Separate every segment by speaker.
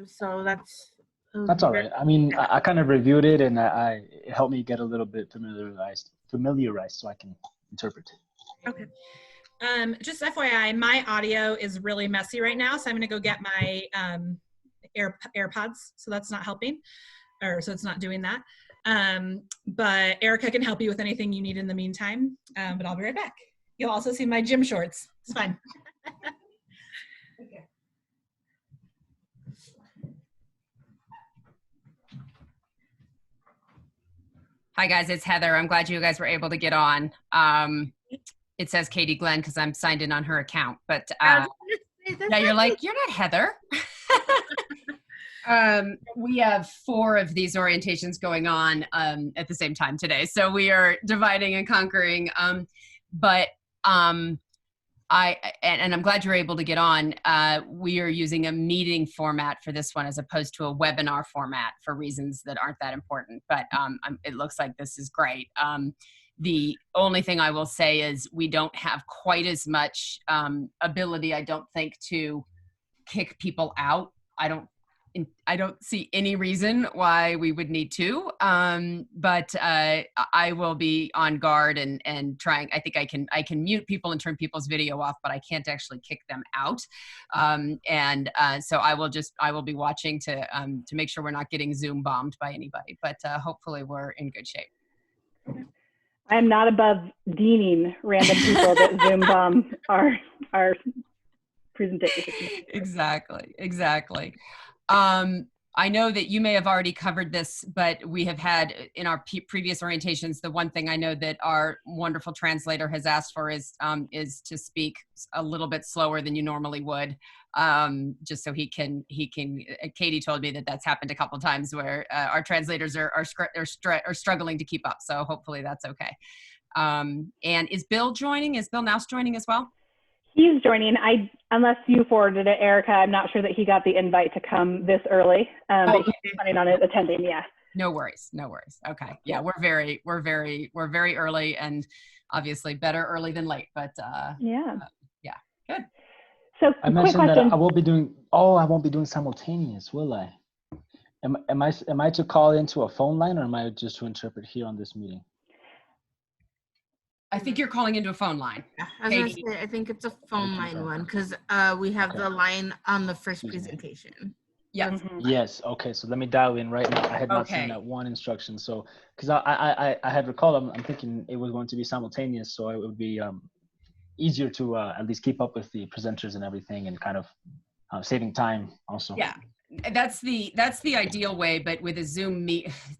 Speaker 1: So
Speaker 2: That's all right. I mean, I kind of reviewed it, and it helped me get a little bit familiarized so I can interpret.
Speaker 3: Okay. Just FYI, my audio is really messy right now, so I'm going to go get my AirPods. So that's not helping, so it's not doing that. But Erica can help you with anything you need in the meantime. But I'll be right back. You'll also see my gym shorts. It's fine. Okay.
Speaker 4: Hi guys, it's Heather. I'm glad you guys were able to get on. It says Katie Glenn because I'm signed in on her account, but yeah, you're like, you're not Heather. We have 4 of these orientations going on at the same time today. So we are dividing and conquering. And I'm glad you're able to get on. We are using a meeting format for this one as opposed to a webinar format for reasons that aren't that important, but it looks like this is great. The only thing I will say is we don't have quite as much ability, I don't think, to kick people out. I don't see any reason why we would need to, but I will be on guard and trying. I think I can mute people and turn people's video off, but I can't actually kick them out. So I will be watching to make sure we're not getting Zoom bombed by anybody. But hopefully we're in good shape.
Speaker 5: I'm not above deaning random people that Zoom bomb our presentation.
Speaker 4: Exactly. I know that you may have already covered this, but we have had in our previous orientations, the one thing I know that our wonderful translator has asked for is to speak a little bit slower than you normally would, just so he can, Katie told me that that's happened a couple of times where our translators are struggling to keep up. So hopefully that's okay. And is Bill joining? Is Bill Nouse joining as well?
Speaker 5: He's joining. Unless you forwarded it, Erica, I'm not sure that he got the invite to come this early, but he's planning on it attending. Yeah.
Speaker 4: No worries. Okay. Yeah, we're very early, and obviously better early than late. But yeah, good.
Speaker 5: So
Speaker 2: I mentioned that I won't be doing simultaneous, will I? Am I to call into a phone line, or am I just to interpret here on this meeting?
Speaker 4: I think you're calling into a phone line.
Speaker 1: Yeah, I think it's a phone line one because we have the line on the first presentation.
Speaker 4: Yeah.
Speaker 5: Mm-hmm.
Speaker 2: Yes. Okay. So let me dial in right now. I had not seen that one instruction. So because I had recalled, I'm thinking it was going to be simultaneous, so it would be easier to at least keep up with the presenters and everything, and kind of saving time also.
Speaker 4: Yeah. That's the ideal way, but with a Zoom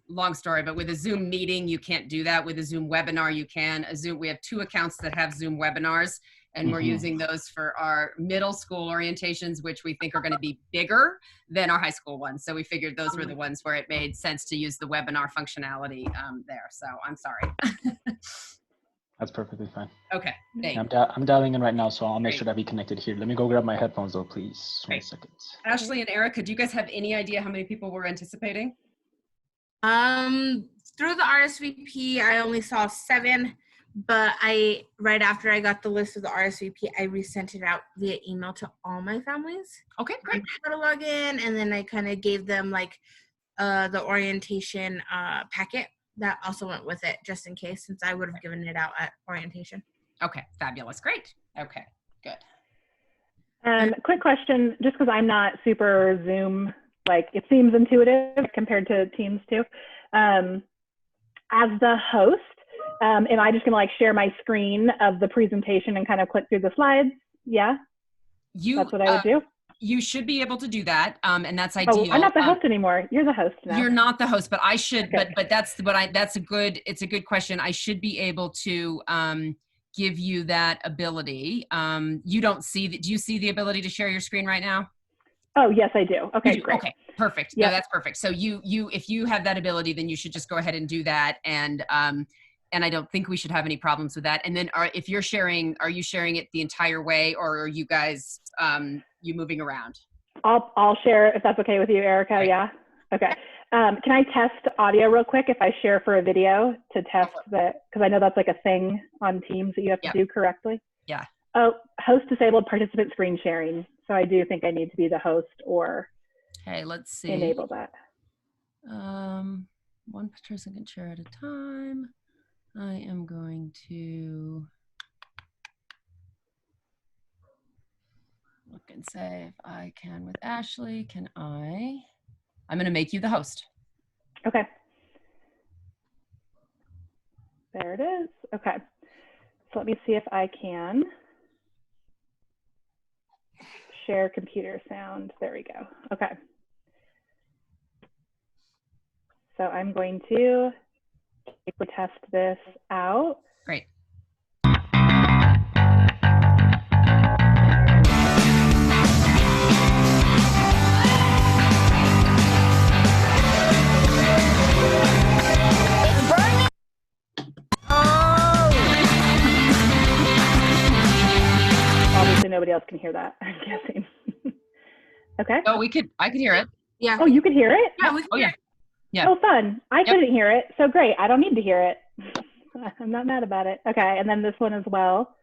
Speaker 4: long story, but with a Zoom meeting, you can't do that. With a Zoom webinar, you can. We have 2 accounts that have Zoom webinars, and we're using those for our middle school orientations, which we think are going to be bigger than our high school ones. So we figured those were the ones where it made sense to use the webinar functionality there. So I'm sorry.
Speaker 2: That's perfectly fine.
Speaker 4: Okay.
Speaker 2: I'm dialing in right now, so I'll make sure that be connected here. Let me go grab my headphones though, please. 1 second.
Speaker 4: Ashley and Erica, do you guys have any idea how many people we're anticipating?
Speaker 1: Through the RSVP, I only saw 7, but right after I got the list of the RSVP, I resent it out via email to all my families.
Speaker 4: Okay, great.
Speaker 1: How to log in, and then I kind of gave them like the orientation packet that also went with it, just in case, since I would have given it out at orientation.
Speaker 4: Okay, fabulous, great. Okay, good.
Speaker 5: Quick question, just because I'm not super Zoom, like it seems intuitive compared to Teams too. As the host, am I just gonna like share my screen of the presentation and kind of click through the slides? Yeah, that's what I would do.
Speaker 4: You should be able to do that, and that's ideal.
Speaker 5: Oh, I'm not the host anymore. You're the host now.
Speaker 4: You're not the host, but I should.
Speaker 5: Okay.
Speaker 4: But it's a good question. I should be able to give you that ability. You don't see do you see the ability to share your screen right now?
Speaker 5: Oh yes, I do. Okay, great.
Speaker 4: Okay, perfect.
Speaker 5: Yep.
Speaker 4: No, that's perfect. So if you have that ability, then you should just go ahead and do that, and I don't think we should have any problems with that. And then if you're sharing, are you sharing it the entire way, or are you guys you moving around?
Speaker 5: I'll share if that's okay with you, Erica. Right. Yeah. Okay. Can I test audio real quick if I share for a video to test that? Because I know that's like a thing on Teams that you have to do correctly.
Speaker 4: Yeah.
Speaker 5: Oh, host disabled participant screen sharing. So I do think I need to be the host or.
Speaker 4: Okay, let's see.
Speaker 5: enable that.
Speaker 4: One person can share at a time. I am going to look and say if I can with Ashley. I'm going to make you the host.
Speaker 5: Okay. There it is. Okay. So let me see if I can share computer sound. There we go. Okay. So I'm going to test this out.
Speaker 4: Great.
Speaker 5: Obviously nobody else can hear that, I'm guessing. Okay.
Speaker 4: Oh, I could hear it.
Speaker 1: Yeah.
Speaker 5: Oh, you could hear it?
Speaker 1: Yeah, we can hear it.
Speaker 4: Yeah.
Speaker 5: Oh, fun. I couldn't hear it. So great. I don't need to hear it. I'm not mad about it. Okay. And then this one as well.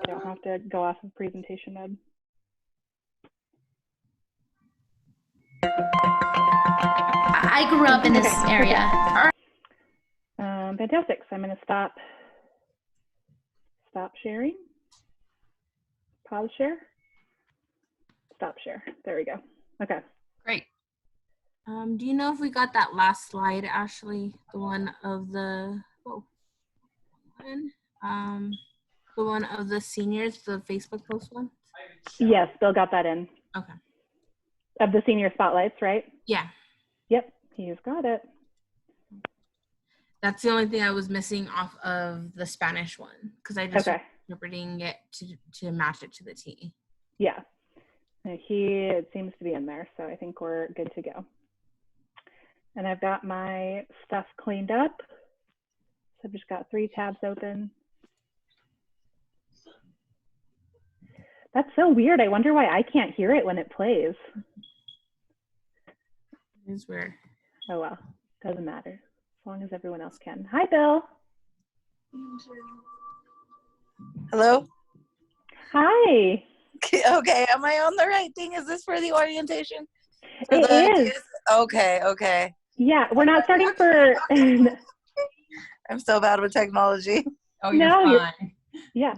Speaker 5: I don't have to go off of presentation mode.
Speaker 6: I grew up in this area.
Speaker 5: Fantastic. So I'm going to stop sharing. Pause share. Stop share. There we go. Okay.
Speaker 4: Great.
Speaker 1: Do you know if we got that last slide, Ashley? The one of the the one of the seniors, the Facebook post one?
Speaker 5: Yes, Bill got that in.
Speaker 1: Okay.
Speaker 5: Of the senior spotlights, right?
Speaker 1: Yeah.
Speaker 5: Yep, he's got it.
Speaker 1: That's the only thing I was missing off of the Spanish one because I just was interpreting it to match it to the T.
Speaker 5: Yeah. It seems to be in there, so I think we're good to go. And I've got my stuff cleaned up. So I've just got 3 tabs open. That's so weird. I wonder why I can't hear it when it plays.
Speaker 1: It is weird.
Speaker 5: Oh well, doesn't matter. As long as everyone else can. Hi, Bill.
Speaker 7: Hello?
Speaker 5: Hi.
Speaker 7: Okay, am I on the right thing? Is this for the orientation? For
Speaker 5: It
Speaker 7: the
Speaker 5: is.
Speaker 7: Okay, okay.
Speaker 5: Yeah, we're not starting for...
Speaker 7: I'm so bad with technology.
Speaker 4: Oh, you're fine.
Speaker 5: Yeah,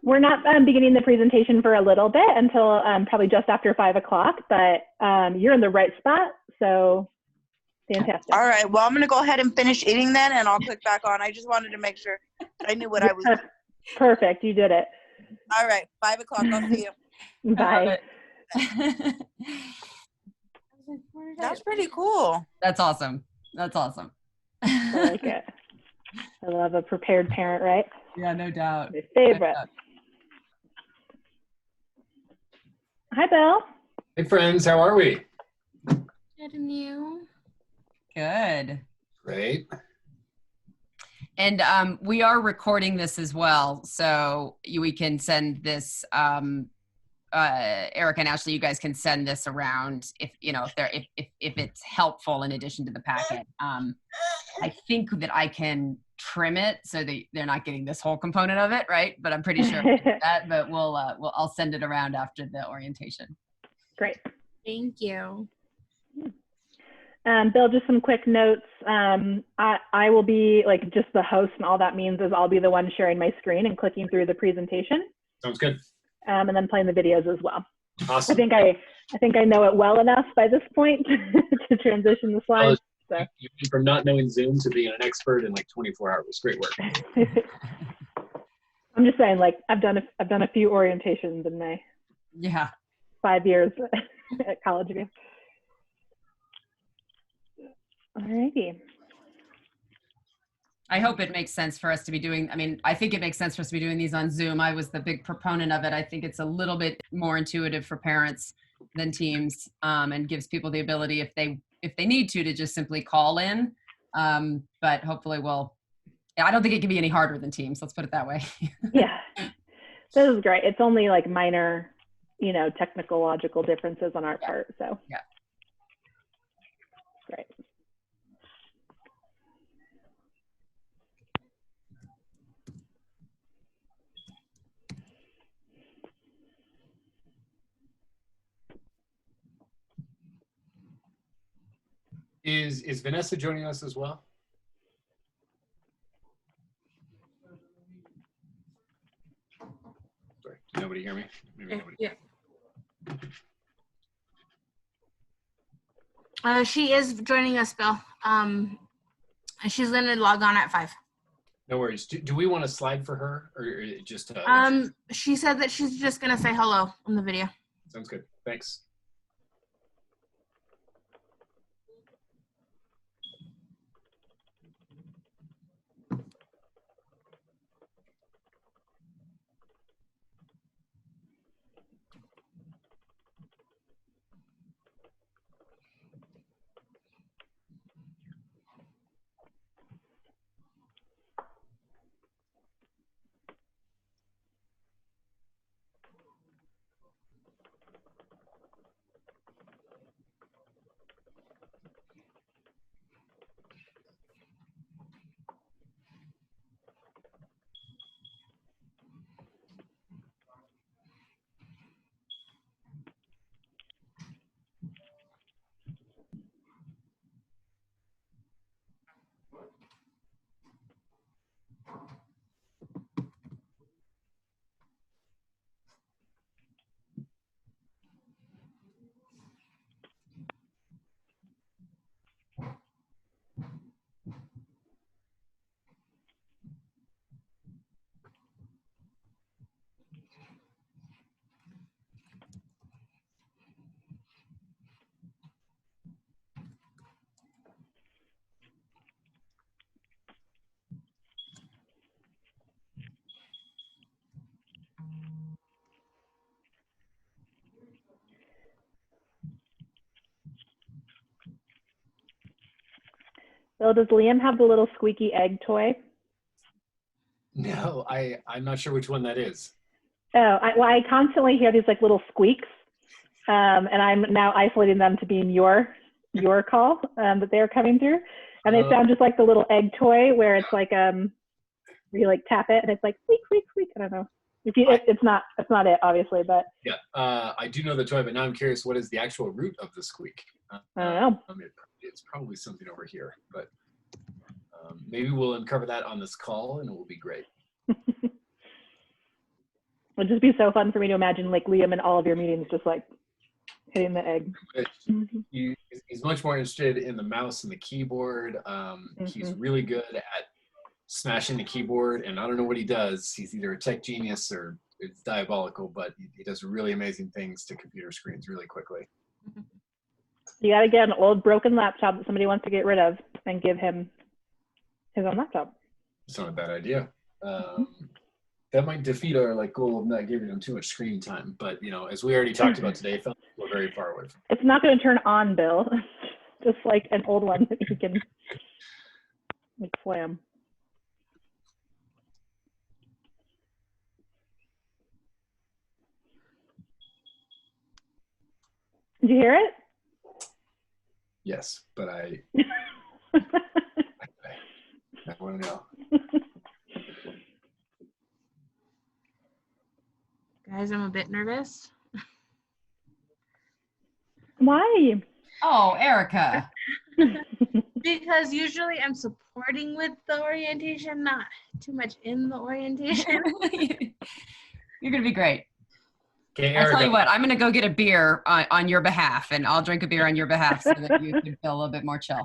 Speaker 5: we're not beginning the presentation for a little bit until probably just after 5 o'clock, but you're in the right spot, so fantastic.
Speaker 7: All right, well, I'm going to go ahead and finish eating then, and I'll click back on. I just wanted to make sure I knew what I was doing.
Speaker 5: Perfect, you did it.
Speaker 7: All right, 5 o'clock, I'll see you.
Speaker 5: Bye.
Speaker 7: That's pretty cool.
Speaker 4: That's awesome. That's awesome.
Speaker 5: I like it. I love a prepared parent, right?
Speaker 4: Yeah, no doubt.
Speaker 5: My favorite. Hi, Bill.
Speaker 8: Hey, friends. How are we?
Speaker 1: Good, and you?
Speaker 4: Good.
Speaker 8: Great.
Speaker 4: And we are recording this as well, so we can send this. Eric and Ashley, you guys can send this around if if it's helpful in addition to the packet. I think that I can trim it so that they're not getting this whole component of it, right? But I'm pretty sure I can do that. But I'll send it around after the orientation.
Speaker 5: Great.
Speaker 1: Thank you.
Speaker 5: Bill, just some quick notes. I will be like just the host, and all that means is I'll be the one sharing my screen and clicking through the presentation.
Speaker 8: Sounds good.
Speaker 5: And then playing the videos as well.
Speaker 8: Awesome.
Speaker 5: I think I know it well enough by this point to transition the slides. So.
Speaker 8: From not knowing Zoom to being an expert in like 24 hours. Great work.
Speaker 5: I'm just saying, like I've done a few orientations in my 5 years at College View. Alrighty.
Speaker 4: I hope it makes sense for us to be doing, I think it makes sense for us to be doing these on Zoom. I was the big proponent of it. I think it's a little bit more intuitive for parents than Teams, and gives people the ability if they need to just simply call in. But hopefully I don't think it can be any harder than Teams. Let's put it that way.
Speaker 5: Yeah, this is great. It's only like minor, technological differences on our part. So
Speaker 4: yeah.
Speaker 5: Great.
Speaker 8: Is Vanessa joining us as well? Sorry, did nobody hear me? Maybe nobody.
Speaker 1: Yeah. She is joining us, Bill. She's gonna log on at 5.
Speaker 8: No worries. Do we want to slide for her or just?
Speaker 1: She said that she's just gonna say hello on the video.
Speaker 8: Sounds good. Thanks.
Speaker 5: Bill, does Liam have the little squeaky egg toy?
Speaker 8: No, I'm not sure which one that is.
Speaker 5: Oh, I constantly hear these like little squeaks, and I'm now isolating them to being your call that they're coming through, and they sound just like the little egg toy where it's like where you like tap it and it's like squeak squeak squeak. I don't know. It's not it obviously, but
Speaker 8: yeah, I do know the toy, but now I'm curious what is the actual root of the squeak.
Speaker 5: I don't know.
Speaker 8: It's probably something over here, but maybe we'll uncover that on this call, and it will be great.
Speaker 5: It would just be so fun for me to imagine like Liam in all of your meetings just like hitting the egg.
Speaker 8: He's much more interested in the mouse and the keyboard. He's really good at smashing the keyboard, and I don't know what he does. He's either a tech genius or it's diabolical, but he does really amazing things to computer screens really quickly.
Speaker 5: You got to get an old broken laptop that somebody wants to get rid of and give him his own laptop.
Speaker 8: It's not a bad idea. That might defeat our goal of not giving him too much screen time. But as we already talked about today, we're very far away from.
Speaker 5: It's not going to turn on, Bill. Just like an old one that you can slam. Did you hear it?
Speaker 8: Yes, but I want to know.
Speaker 1: Guys, I'm a bit nervous.
Speaker 5: Why?
Speaker 4: Oh, Erica.
Speaker 1: Because usually I'm supporting with the orientation, not too much in the orientation.
Speaker 4: You're going to be great.
Speaker 8: Okay,
Speaker 4: I'll tell you what, I'm going to go get a beer on your behalf, and I'll drink a beer on your behalf so that you can feel a little bit more chill.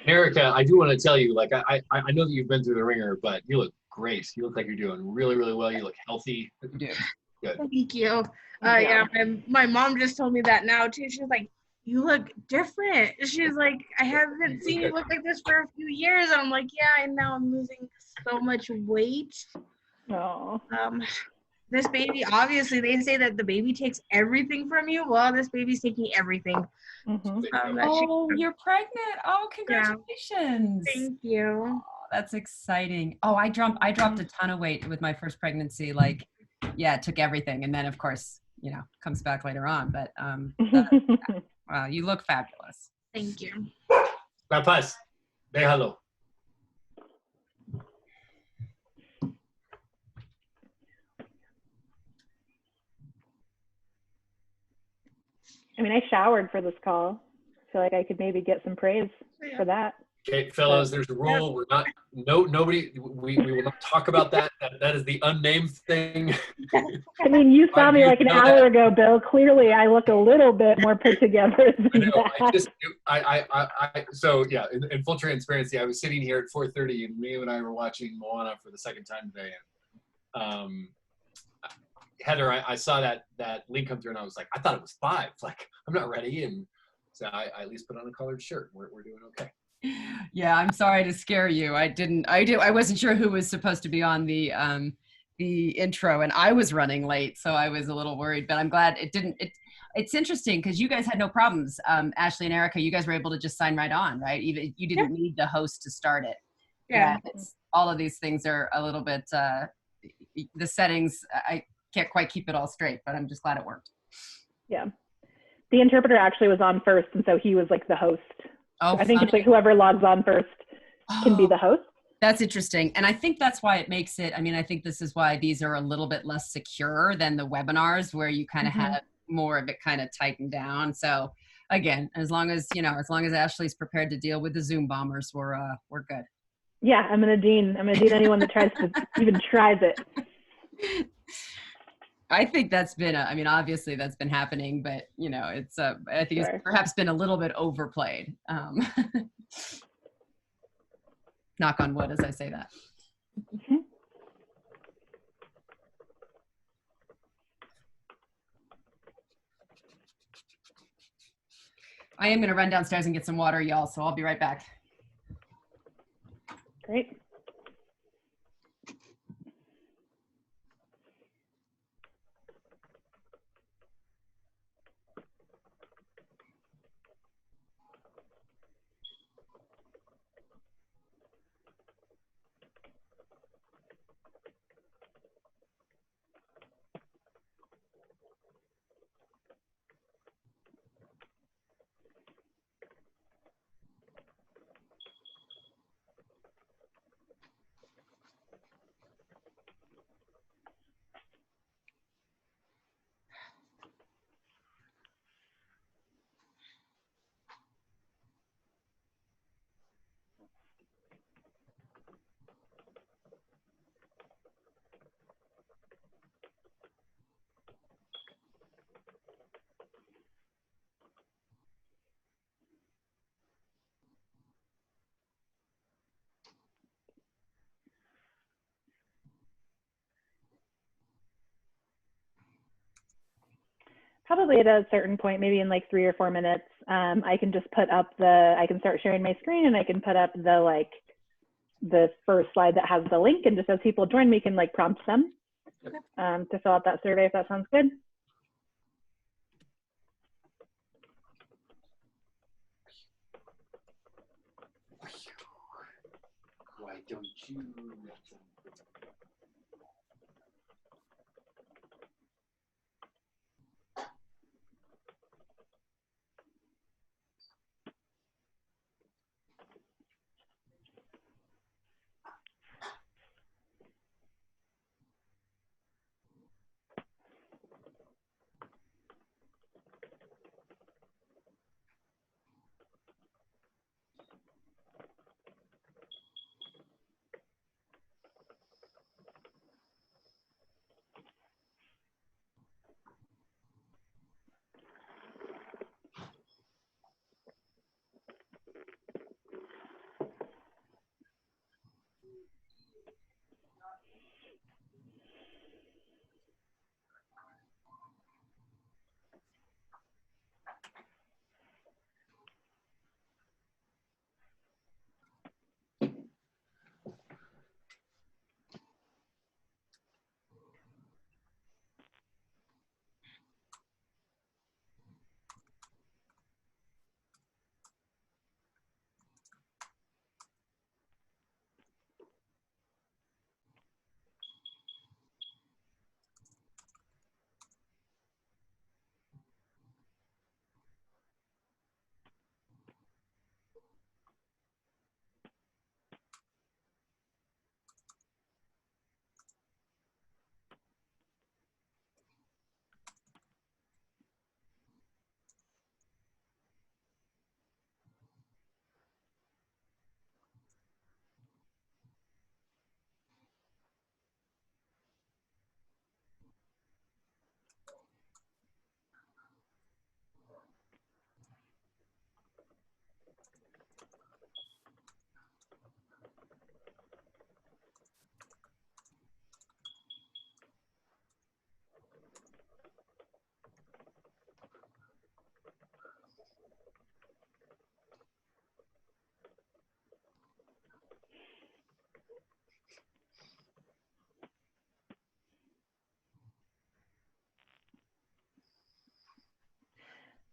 Speaker 8: Erica, I do want to tell you, I know that you've been through the ringer, but you look great. You look like you're doing really, really well. You look healthy.
Speaker 4: You do.
Speaker 8: Good.
Speaker 1: Thank you. Yeah, my mom just told me that now too. She's like, you look different. She's like, I haven't seen you look like this for a few years. And I'm like, yeah, and now I'm losing so much weight.
Speaker 5: Oh.
Speaker 1: This baby, obviously, they say that the baby takes everything from you. Well, this baby's taking everything.
Speaker 4: Oh, you're pregnant. Oh, congratulations.
Speaker 1: Yeah. Thank you.
Speaker 4: Oh, that's exciting. Oh, I dropped a ton of weight with my first pregnancy. It took everything. And then, of course, comes back later on. But wow, you look fabulous.
Speaker 1: Thank you.
Speaker 8: La Paz, déjalo.
Speaker 5: I mean, I showered for this call. feel like I could maybe get some praise for that.
Speaker 8: Okay, fellows, there's a rule. We're not, nobody, we will not talk about that. That is the unnamed thing.
Speaker 5: I mean, you saw me like an hour ago, Bill. Clearly, I look a little bit more put together than
Speaker 8: So yeah, in full transparency, I was sitting here at 4:30 and Mia and I were watching Moana for the second time today. And Heather, I saw that link come through and I was like, I thought it was 5. Like, I'm not ready. And so I at least put on a collared shirt. We're doing okay.
Speaker 4: Yeah, I'm sorry to scare you. I wasn't sure who was supposed to be on the intro, and I was running late, so I was a little worried, but I'm glad it didn't. It's interesting because you guys had no problems. Ashley and Erica, you guys were able to just sign right on, right? Even you didn't need the host to start it.
Speaker 1: Yeah.
Speaker 4: All of these things are a little bit, the settings, I can't quite keep it all straight, but I'm just glad it worked.
Speaker 5: Yeah. The interpreter actually was on first, and so he was like the host.
Speaker 4: Oh,
Speaker 5: I think it's like whoever logs on first can be the host.
Speaker 4: That's interesting. And I think that's why it makes it, I mean, I think this is why these are a little bit less secure than the webinars where you kind of have more of it kind of tightened down. So again, as long as Ashley's prepared to deal with the Zoom bombers, we're good.
Speaker 5: Yeah, I'm gonna dean anyone that tries to even tries it.
Speaker 4: I think that's been, I mean, obviously that's been happening, but it's, I think it's perhaps been a little bit overplayed. Knock on wood as I say that. I am going to run downstairs and get some water, y'all, so I'll be right back.
Speaker 5: Great. Probably at a certain point, maybe in like 3 or 4 minutes, I can just put up I can start sharing my screen and I can put up the first slide that has the link, and just as people join me can like prompt them to fill out that survey, if that sounds good.
Speaker 8: Why don't you?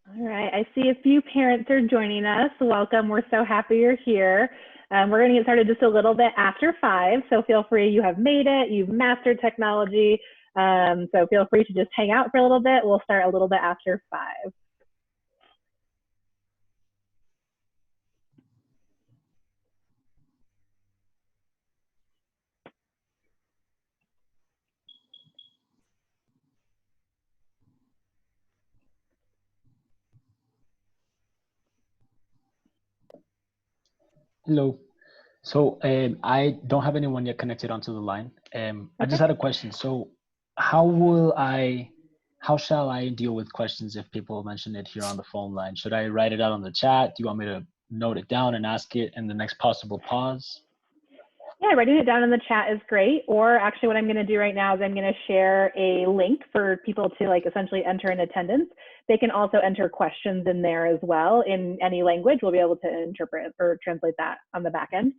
Speaker 5: All right, I see a few parents are joining us. Welcome, we're so happy you're here. We're gonna get started just a little bit after 5, so feel free, you have made it, you've mastered technology, so feel free to just hang out for a little bit. We'll start a little bit after 5.
Speaker 2: Hello. So I don't have anyone yet connected onto the line. I just had a question. So how shall I deal with questions if people mention it here on the phone line? Should I write it out on the chat? Do you want me to note it down and ask it in the next possible pause?
Speaker 5: Yeah, writing it down in the chat is great. Or actually what I'm gonna do right now is I'm gonna share a link for people to like essentially enter in attendance. They can also enter questions in there as well in any language. We'll be able to interpret or translate that on the back end.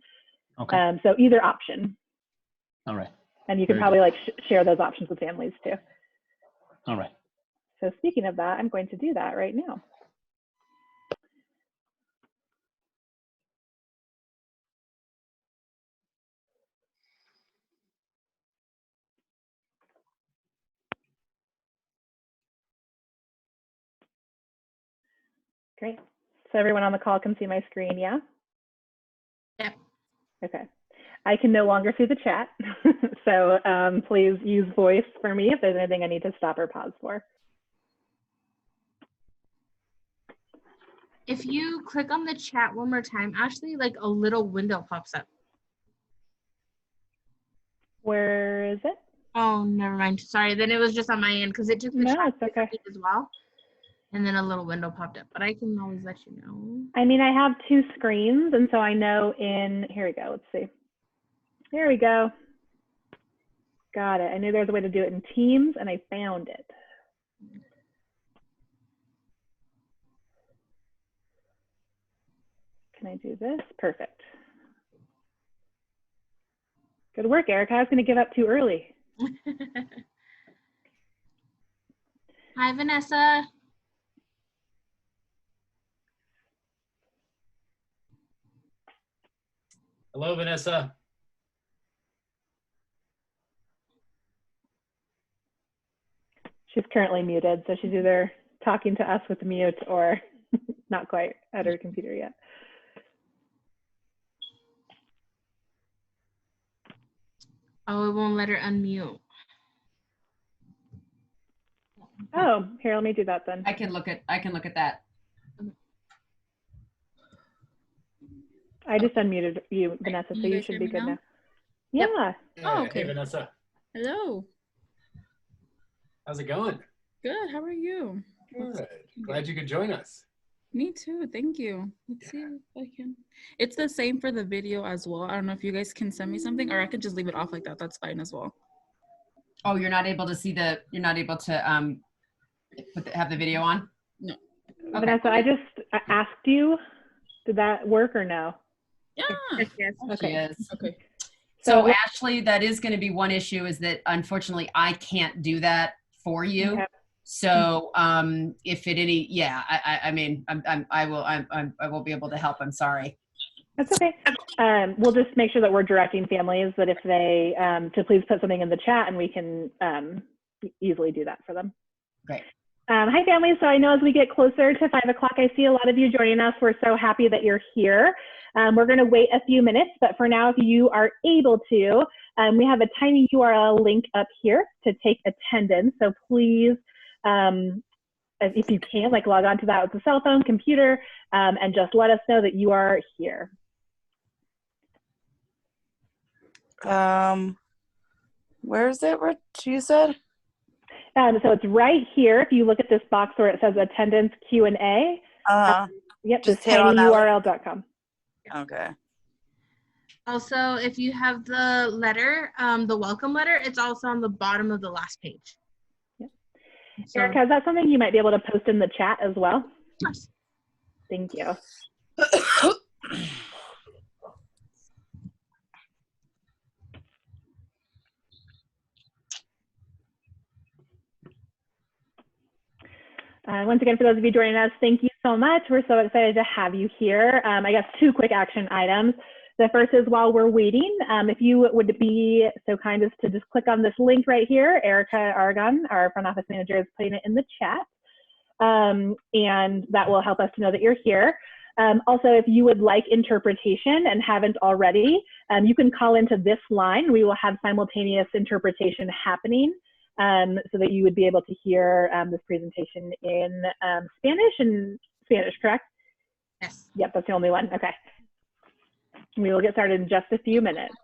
Speaker 2: Okay.
Speaker 5: So either option.
Speaker 2: All right.
Speaker 5: And you can probably like share those options with families too.
Speaker 2: All right.
Speaker 5: So speaking of that, I'm going to do that right now. Great. So everyone on the call can see my screen, yeah?
Speaker 1: Yep.
Speaker 5: Okay. I can no longer see the chat. So please use voice for me if there's anything I need to stop or pause for.
Speaker 1: If you click on the chat one more time, actually like a little window pops up.
Speaker 5: Where is it?
Speaker 1: Oh, never mind. Sorry. Then it was just on my end because it took the chat as well. And then a little window popped up, but I can always let you know.
Speaker 5: I mean, I have 2 screens, and so I know here we go, let's see. There we go. Got it. I knew there was a way to do it in Teams, and I found it. Can I do this? Perfect. Good work, Erica. I was going to give up too early.
Speaker 1: Hi, Vanessa.
Speaker 8: Hello, Vanessa.
Speaker 5: She's currently muted, so she's either talking to us with mute or not quite at her computer yet.
Speaker 1: Oh, it won't let her unmute.
Speaker 5: Oh, here, let me do that then.
Speaker 4: I can look at that.
Speaker 5: I just unmuted you, Vanessa, so you should be good now. Yeah.
Speaker 4: Yep.
Speaker 3: Oh, okay.
Speaker 8: Hey, Vanessa.
Speaker 3: Hello.
Speaker 8: How's it going?
Speaker 3: Good. How are you?
Speaker 8: Good. Glad you could join us.
Speaker 3: Me too. Thank you. Let's see if I can. It's the same for the video as well. I don't know if you guys can send me something, or I could just leave it off like that. That's fine as well.
Speaker 4: Oh, you're not able to see the. You're not able to have the video on.
Speaker 3: No.
Speaker 4: Okay.
Speaker 5: Vanessa, I just asked you. Did that work or no?
Speaker 3: Yeah.
Speaker 1: Yes.
Speaker 5: Okay.
Speaker 4: She is.
Speaker 3: Okay.
Speaker 4: So Ashley, that is going to be one issue, is that unfortunately I can't do that for you.
Speaker 5: Okay.
Speaker 4: So if it any, yeah, I mean, I won't be able to help. I'm sorry.
Speaker 5: That's okay. We'll just make sure that we're directing families that if they to please put something in the chat, and we can easily do that for them.
Speaker 4: Great.
Speaker 5: Hi families. So I know as we get closer to 5 o'clock, I see a lot of you joining us. We're so happy that you're here. We're going to wait a few minutes, but for now, if you are able to, we have a tiny URL link up here to take attendance. So please, if you can, like log on to that with a cell phone, computer, and just let us know that you are here.
Speaker 7: Where is it? Where you said?
Speaker 5: So it's right here. If you look at this box where it says attendance Q&A, yep, just tinyurl.com.
Speaker 7: Okay.
Speaker 1: Also, if you have the letter, the welcome letter, it's also on the bottom of the last page.
Speaker 5: Yep.
Speaker 1: So,
Speaker 5: Erica, is that something you might be able to post in the chat as well?
Speaker 1: yes.
Speaker 5: Thank you. Once again, for those of you joining us, thank you so much. We're so excited to have you here. I guess 2 quick action items. The first is while we're waiting, if you would be so kind as to just click on this link right here. Erica Aragon, our front office manager, is putting it in the chat. And that will help us to know that you're here. Also, if you would like interpretation and haven't already, you can call into this line. We will have simultaneous interpretation happening so that you would be able to hear this presentation in Spanish, correct?
Speaker 1: Yes.
Speaker 5: Yep, that's the only one. Okay. We will get started in just a few minutes.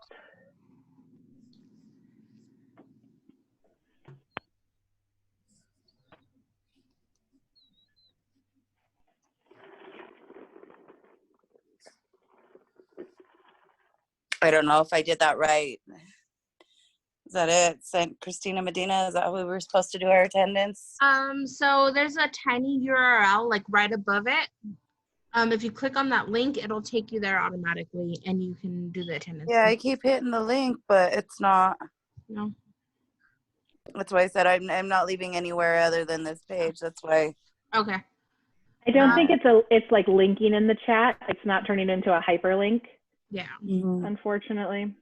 Speaker 7: I don't know if I did that right. Is that it? St. Christina Medina, is that who we were supposed to do our attendance?
Speaker 1: So there's a tiny URL like right above it. If you click on that link, it'll take you there automatically and you can do the attendance.
Speaker 7: Yeah, I keep hitting the link, but it's not.
Speaker 1: No.
Speaker 7: That's why I said I'm not leaving anywhere other than this page. That's why.
Speaker 1: Okay.
Speaker 5: I don't think it's like linking in the chat. It's not turning into a hyperlink.
Speaker 1: Yeah.
Speaker 5: Unfortunately.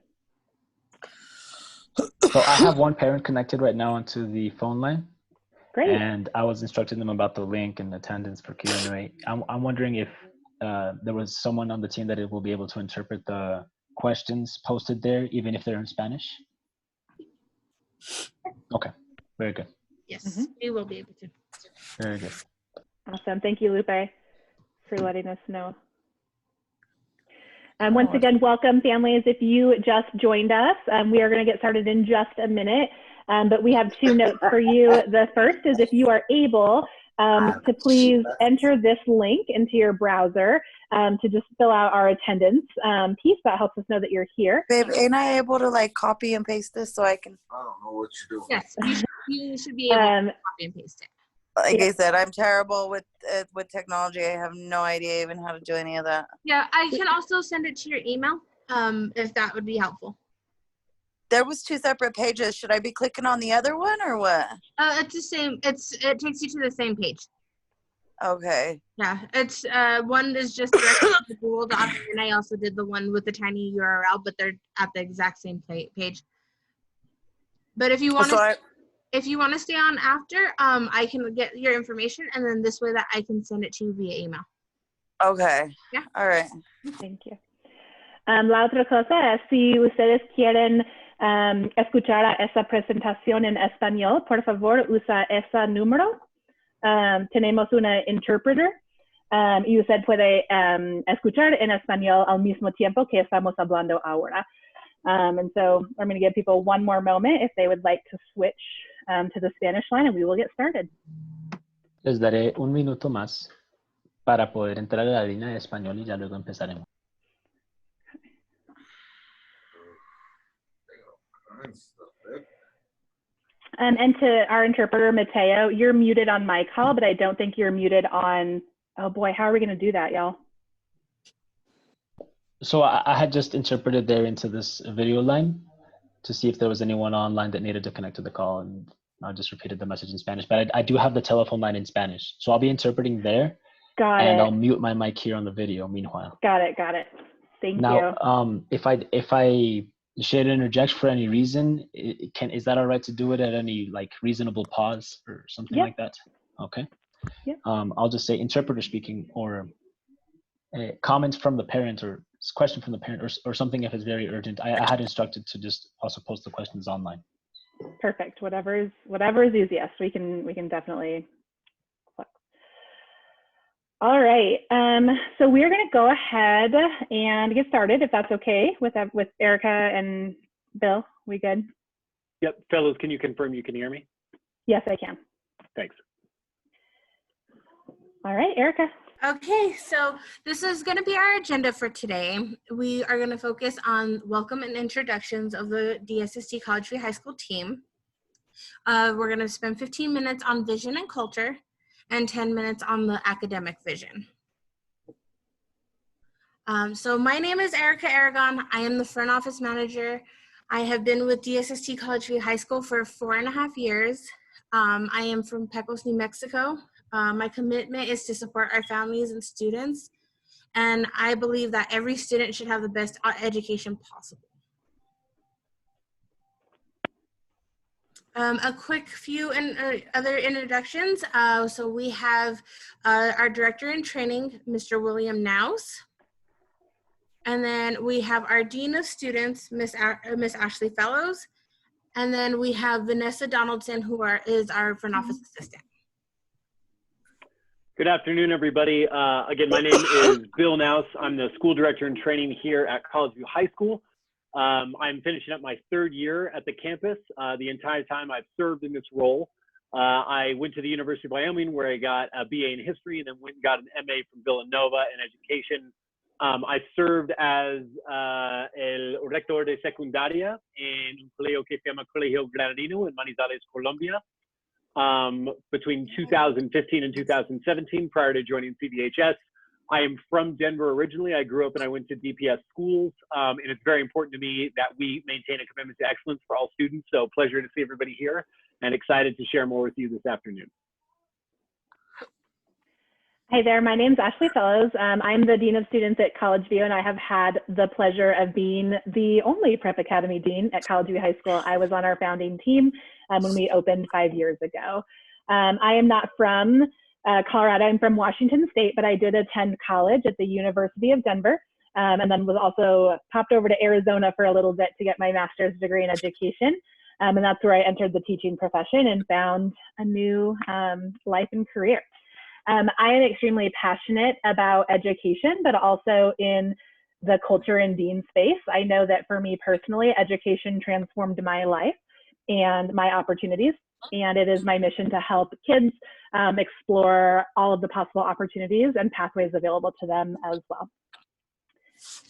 Speaker 2: So I have one parent connected right now onto the phone line.
Speaker 5: Great.
Speaker 2: And I was instructing them about the link and attendance for Q&A. I'm wondering if there was someone on the team that it will be able to interpret the questions posted there, even if they're in Spanish. Okay, very good.
Speaker 1: Yes, we will be able to.
Speaker 2: Very good.
Speaker 5: Awesome. Thank you, Lupe, for letting us know. Once again, welcome families. If you just joined us, we are going to get started in just a minute, but we have 2 notes for you. The first is if you are able to please enter this link into your browser to just fill out our attendance piece. That helps us know that you're here.
Speaker 7: Babe, ain't I able to like copy and paste this so I can?
Speaker 9: I don't know what you're doing.
Speaker 1: Yes, you should be able to copy and paste it.
Speaker 7: Like I said, I'm terrible with technology. I have no idea even how to do any of that.
Speaker 1: Yeah, I can also send it to your email if that would be helpful.
Speaker 7: There was 2 separate pages. Should I be clicking on the other one or what?
Speaker 1: It's the same. It takes you to the same page.
Speaker 7: Okay.
Speaker 1: Yeah, it's one is just directly to the Google Doc, and I also did the one with the tiny URL, but they're at the exact same page. But if you want to, if you want to stay on after, I can get your information, and then this way that I can send it to you via email.
Speaker 7: Okay.
Speaker 1: Yeah.
Speaker 7: All right.
Speaker 5: Thank you. La otra cosa es si ustedes quieren escuchar a esa presentación en español, por favor usa ese número. Tenemos una interpreter y usted puede escuchar en español al mismo tiempo que estamos hablando ahora. And so I'm going to give people one more moment if they would like to switch to the Spanish line, and we will get started.
Speaker 2: Les daré un minuto más para poder entrar a la línea de español y ya luego empezaremos.
Speaker 5: And to our interpreter, Mateo, you're muted on my call, but I don't think you're muted on, oh boy, how are we going to do that, y'all?
Speaker 2: So I had just interpreted there into this video line to see if there was anyone online that needed to connect to the call, and I just repeated the message in Spanish. But I do have the telephone line in Spanish, so I'll be interpreting there.
Speaker 5: Got it.
Speaker 2: And I'll mute my mic here on the video meanwhile.
Speaker 5: Got it. Thank you.
Speaker 2: Now, if I should interject for any reason, is that all right to do it at any like reasonable pause or something like that? Okay.
Speaker 5: Yep.
Speaker 2: I'll just say interpreter speaking, or comments from the parent, or question from the parent, or something if it's very urgent. I had instructed to just also post the questions online.
Speaker 5: Perfect. Whatever is easiest. We can definitely. All right. So we're going to go ahead and get started, if that's okay with Erica and Bill. We good?
Speaker 10: Yep. Fellows, can you confirm you can hear me?
Speaker 5: Yes, I can.
Speaker 10: Thanks.
Speaker 5: All right, Erica.
Speaker 1: Okay, so this is going to be our agenda for today. We are going to focus on welcome and introductions of the DSST College Free High School team. We're going to spend 15 minutes on vision and culture, and 10 minutes on the academic vision. So my name is Erica Aragon. I am the front office manager. I have been with DSST College Free High School for 4.5 years. I am from Pecos, New Mexico. My commitment is to support our families and students, and I believe that every student should have the best education possible. A quick few other introductions. So we have our director in training, Mr. William Naus. And then we have our dean of students, Miss Ashley Fellows. And then we have Vanessa Donaldson, who is our front office assistant.
Speaker 10: Good afternoon, everybody. Again, my name is Bill Naus. I'm the school director in training here at College View High School. I'm finishing up my 3rd year at the campus. The entire time I've served in this role. I went to the University of Wyoming where I got a BA in history and then went and got an MA from Villanova in education. I served as el rector de secundaria en un colegio que se llama Colegio Granadino in Manizales, Colombia, between 2015 and 2017 prior to joining CVHS. I am from Denver originally. I grew up and I went to DPS schools, and it's very important to me that we maintain a commitment to excellence for all students. So pleasure to see everybody here and excited to share more with you this afternoon.
Speaker 5: Hi there, my name's Ashley Fellows. I'm the Dean of Students at College View, and I have had the pleasure of being the only Prep Academy Dean at College View High School. I was on our founding team when we opened 5 years ago. I am not from Colorado, I'm from Washington State, but I did attend college at the University of Denver, and then was also popped over to Arizona for a little bit to get my master's degree in education. And that's where I entered the teaching profession and found a new life and career. I am extremely passionate about education, but also in the culture and dean space. I know that for me personally, education transformed my life and my opportunities. And it is my mission to help kids explore all of the possible opportunities and pathways available to them as well.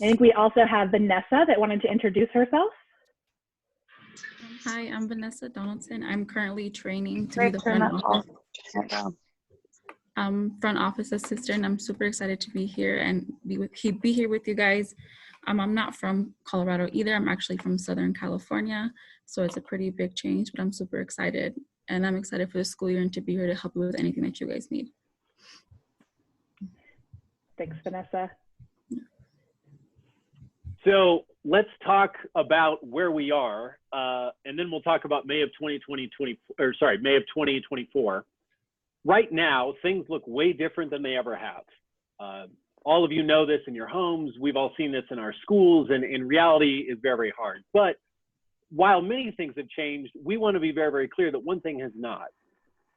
Speaker 5: I think we also have Vanessa that wanted to introduce herself.
Speaker 9: Hi, I'm Vanessa Donaldson. I'm currently training to be the front office assistant. I'm super excited to be here and be here with you guys. I'm not from Colorado either. I'm actually from Southern California, so it's a pretty big change, but I'm super excited. And I'm excited for the school year and to be here to help you with anything that you guys need.
Speaker 5: Thanks, Vanessa.
Speaker 10: So let's talk about where we are, and then we'll talk about May of 2024. Right now, things look way different than they ever have. All of you know this in your homes. We've all seen this in our schools, and in reality is very, very hard. But while many things have changed, we want to be very, very clear that one thing has not.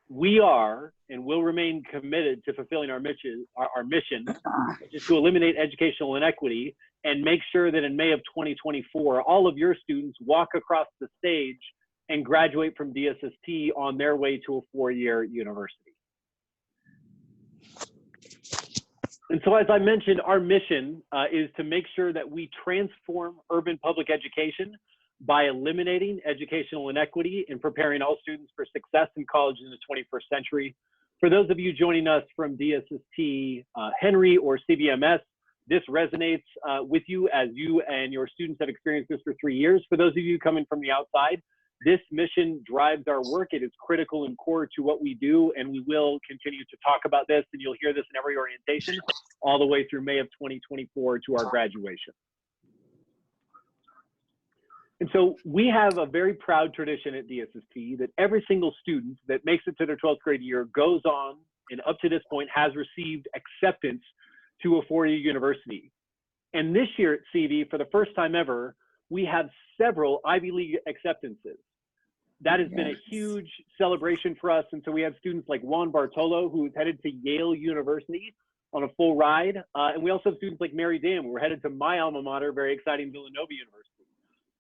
Speaker 10: We are and will remain committed to fulfilling our mission, which is to eliminate educational inequity and make sure that in May of 2024, all of your students walk across the stage and graduate from DSST on their way to a 4-year university. And so, as I mentioned, our mission is to make sure that we transform urban public education by eliminating educational inequity and preparing all students for success in college in the 21st century. For those of you joining us from DSST Henry or CVMS, this resonates with you as you and your students have experienced this for 3 years. For those of you coming from the outside, this mission drives our work. It is critical and core to what we do, and we will continue to talk about this, and you'll hear this in every orientation all the way through May of 2024 to our graduation. And so we have a very proud tradition at DSST that every single student that makes it to their 12th grade year goes on and up to this point has received acceptance to a 4-year university. And this year at CV, for the first time ever, we have several Ivy League acceptances. That has been a huge celebration for us. And so we have students like Juan Bartolo, who is headed to Yale University on a full ride. And we also have students like Mary Dam, who are headed to my alma mater, very exciting, Villanova University.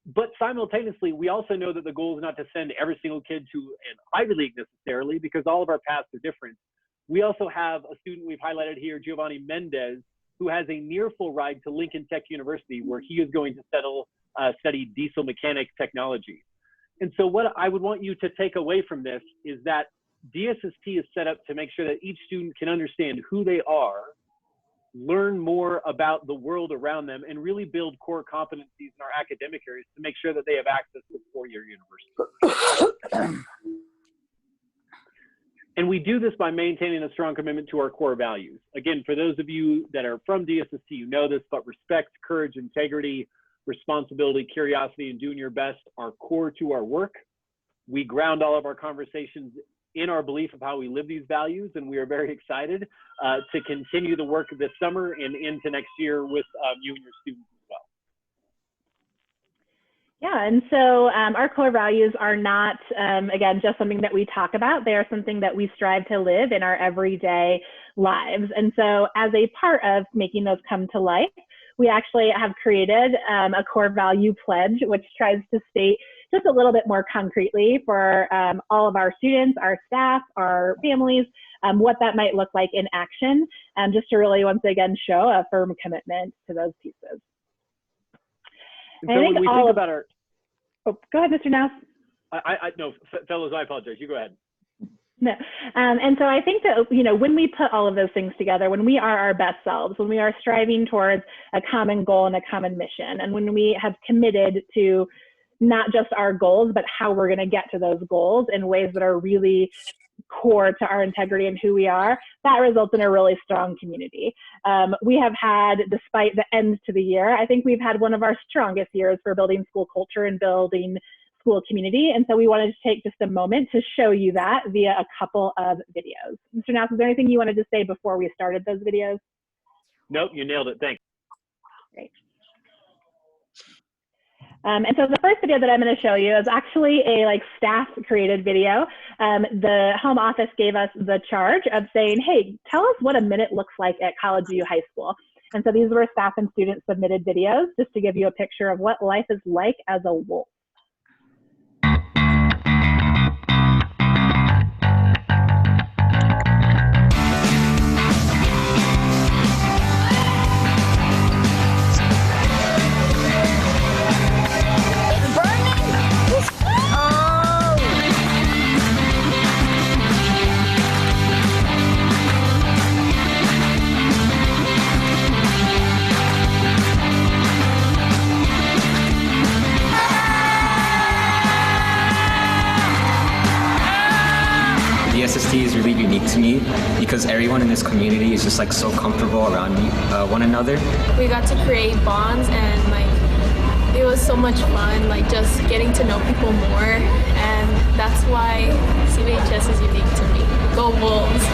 Speaker 10: But simultaneously, we also know that the goal is not to send every single kid to an Ivy League necessarily, because all of our paths are different. We also have a student we've highlighted here, Giovanni Mendez, who has a near full ride to Lincoln Tech University, where he is going to study diesel mechanic technology. And so what I would want you to take away from this is that DSST is set up to make sure that each student can understand who they are, learn more about the world around them, and really build core competencies in our academic areas to make sure that they have access to 4-year university. And we do this by maintaining a strong commitment to our core values. Again, for those of you that are from DSST, you know this, but respect, courage, integrity, responsibility, curiosity, and doing your best are core to our work. We ground all of our conversations in our belief of how we live these values, and we are very excited to continue the work this summer and into next year with you and your students as well.
Speaker 5: Yeah, and so our core values are not, again, just something that we talk about. They are something that we strive to live in our everyday lives. And so as a part of making those come to life, we actually have created a core value pledge, which tries to state just a little bit more concretely for all of our students, our staff, our families, what that might look like in action, just to really, once again, show a firm commitment to those pieces.
Speaker 10: And so when we think about our...
Speaker 5: Oh, go ahead, Mr. Naus.
Speaker 10: No, fellows, I apologize. You go ahead.
Speaker 5: No, and so I think that, you know, when we put all of those things together, when we are our best selves, when we are striving towards a common goal and a common mission, and when we have committed to not just our goals, but how we're going to get to those goals in ways that are really core to our integrity and who we are, that results in a really strong community. We have had, despite the end to the year, I think we've had one of our strongest years for building school culture and building school community. And so we wanted to take just a moment to show you that via a couple of videos. Mr. Naus, is there anything you wanted to say before we started those videos?
Speaker 10: Nope, you nailed it. Thanks.
Speaker 5: Great. And so the first video that I'm going to show you is actually a staff created video. The home office gave us the charge of saying, hey, tell us what a minute looks like at College View High School. And so these were staff and student submitted videos just to give you a picture of what life is like as a wolf.
Speaker 11: DSST is really unique to me because everyone in this community is just like so comfortable around one another.
Speaker 12: We got to create bonds and like it was so much fun, like just getting to know people more, and that's why CVHS is unique to me. Go Wolves!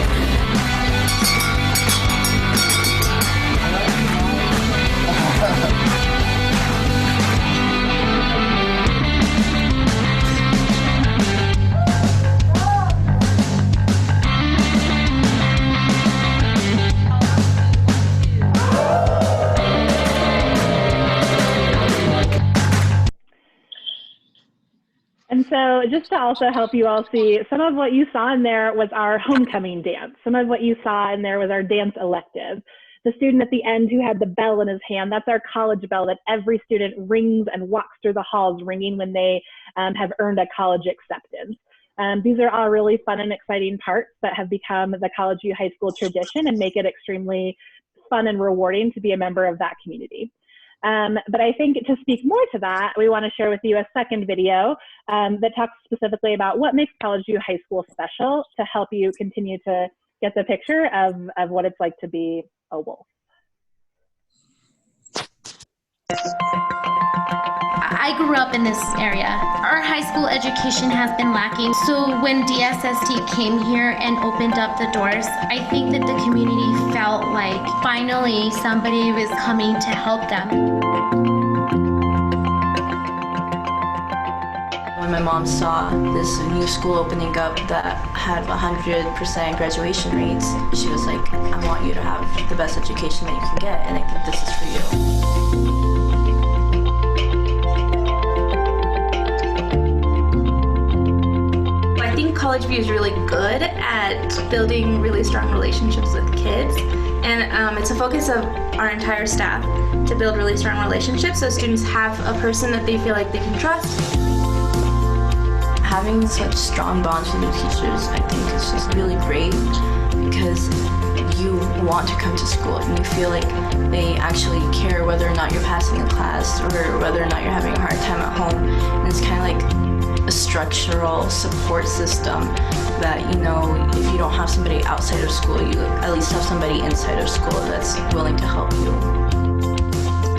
Speaker 5: And so just to also help you all see, some of what you saw in there was our homecoming dance. Some of what you saw in there was our dance elective. The student at the end who had the bell in his hand, that's our college bell that every student rings and walks through the halls ringing when they have earned a college acceptance. These are all really fun and exciting parts that have become the College View High School tradition and make it extremely fun and rewarding to be a member of that community. But I think to speak more to that, we want to share with you a second video that talks specifically about what makes College View High School special to help you continue to get the picture of what it's like to be a wolf.
Speaker 6: I grew up in this area. Our high school education has been lacking. So when DSST came here and opened up the doors, I think that the community felt like finally somebody was coming to help them.
Speaker 13: When my mom saw this new school opening up that had 100% graduation rates, she was like, I want you to have the best education that you can get, and I think this is for you.
Speaker 9: I think College View is really good at building really strong relationships with kids, and it's a focus of our entire staff to build really strong relationships so students have a person that they feel like they can trust.
Speaker 13: Having such strong bonds with your teachers, I think is just really great because you want to come to school and you feel like they actually care whether or not you're passing a class or whether or not you're having a hard time at home. And it's kind of like a structural support system that, you know, if you don't have somebody outside of school, you at least have somebody inside of school that's willing to help you.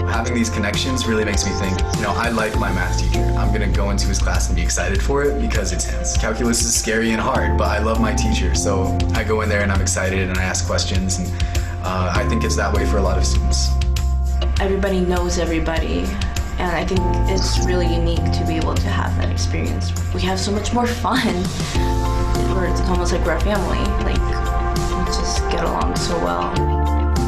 Speaker 14: Having these connections really makes me think, you know, I like my math teacher. I'm gonna go into his class and be excited for it because it's him. Calculus is scary and hard, but I love my teacher. So I go in there and I'm excited and I ask questions, and I think it's that way for a lot of students.
Speaker 13: Everybody knows everybody, and I think it's really unique to be able to have that experience. We have so much more fun, where it's almost like we're a family. Like, we just get along so well.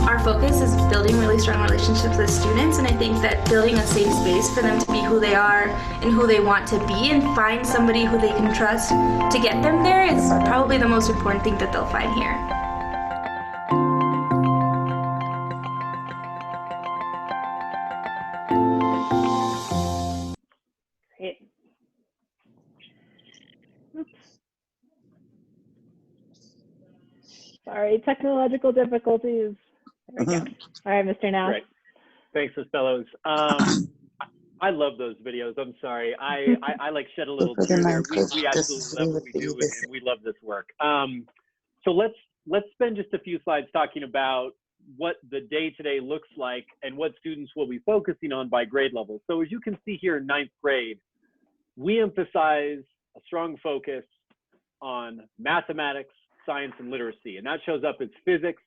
Speaker 6: Our focus is building really strong relationships with students, and I think that building a safe space for them to be who they are and who they want to be and find somebody who they can trust to get them there is probably the most important thing that they'll find here.
Speaker 5: Great. Oops. Sorry, technological difficulties. There we go. All right, Mr. Nash.
Speaker 10: Great. Thanks, Ms. Bellows. I love those videos. I'm sorry. I like shed a little tear there. We absolutely love what we do, and we love this work. So let's spend just a few slides talking about what the day-to-day looks like and what students will be focusing on by grade level. So as you can see here in 9th grade, we emphasize a strong focus on mathematics, science, and literacy. And that shows up as physics,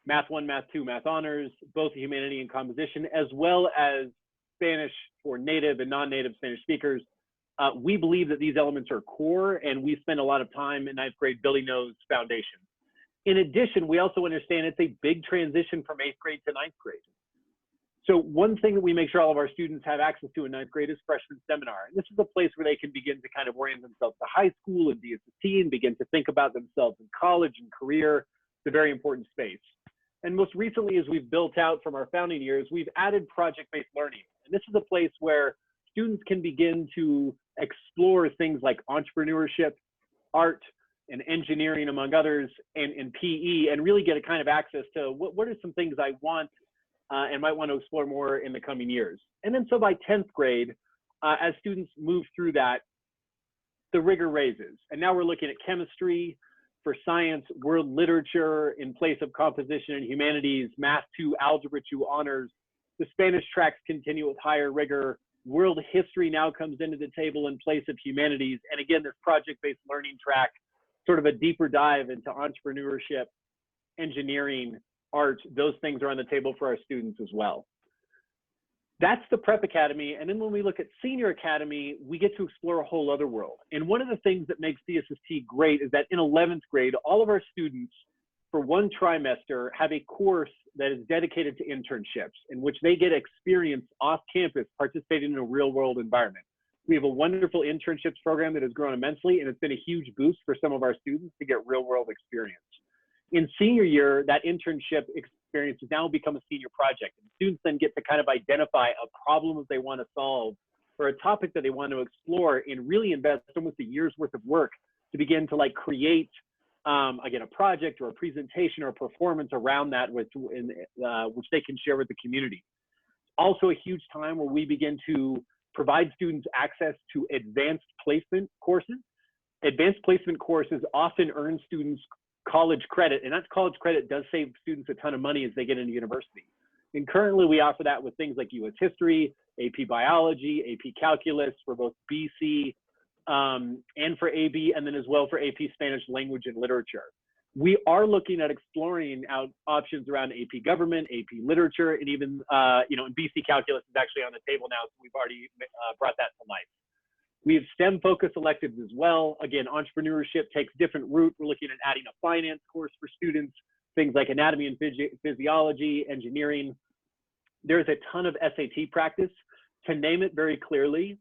Speaker 10: Math 1, Math 2, Math Honors, both humanity and composition, as well as Spanish for native and non-native Spanish speakers. We believe that these elements are core, and we spend a lot of time in 9th grade building those foundations. In addition, we also understand it's a big transition from 8th grade to 9th grade. So one thing that we make sure all of our students have access to in 9th grade is freshman seminar. And this is a place where they can begin to kind of orient themselves to high school and DSST and begin to think about themselves in college and career. It's a very important space. And most recently, as we've built out from our founding years, we've added project-based learning. And this is a place where students can begin to explore things like entrepreneurship, art, and engineering, among others, and PE, and really get a kind of access to what are some things I want and might want to explore more in the coming years. And then so by 10th grade, as students move through that, the rigor raises. And now we're looking at chemistry for science, world literature in place of composition and humanities, Math 2, Algebra 2 honors. The Spanish tracks continue with higher rigor. World history now comes into the table in place of humanities. And again, this project-based learning track, sort of a deeper dive into entrepreneurship, engineering, art, those things are on the table for our students as well. That's the Prep Academy. And then when we look at Senior Academy, we get to explore a whole other world. And one of the things that makes DSST great is that in 11th grade, all of our students for one trimester have a course that is dedicated to internships in which they get experience off campus participating in a real world environment. We have a wonderful internships program that has grown immensely, and it's been a huge boost for some of our students to get real world experience. In senior year, that internship experience has now become a senior project. And students then get to kind of identify a problem that they want to solve or a topic that they want to explore and really invest almost a year's worth of work to begin to like create, again, a project or a presentation or a performance around that which they can share with the community. Also a huge time where we begin to provide students access to advanced placement courses. Advanced placement courses often earn students college credit, and that college credit does save students a ton of money as they get into university. And currently we offer that with things like US history, AP biology, AP calculus for both BC and for AB, and then as well for AP Spanish language and literature. We are looking at exploring out options around AP government, AP literature, and even, and BC calculus is actually on the table now, so we've already brought that to life. We have STEM-focused electives as well. Again, entrepreneurship takes different route. We're looking at adding a finance course for students, things like anatomy and physiology, engineering. There's a ton of SAT practice. To name it very clearly,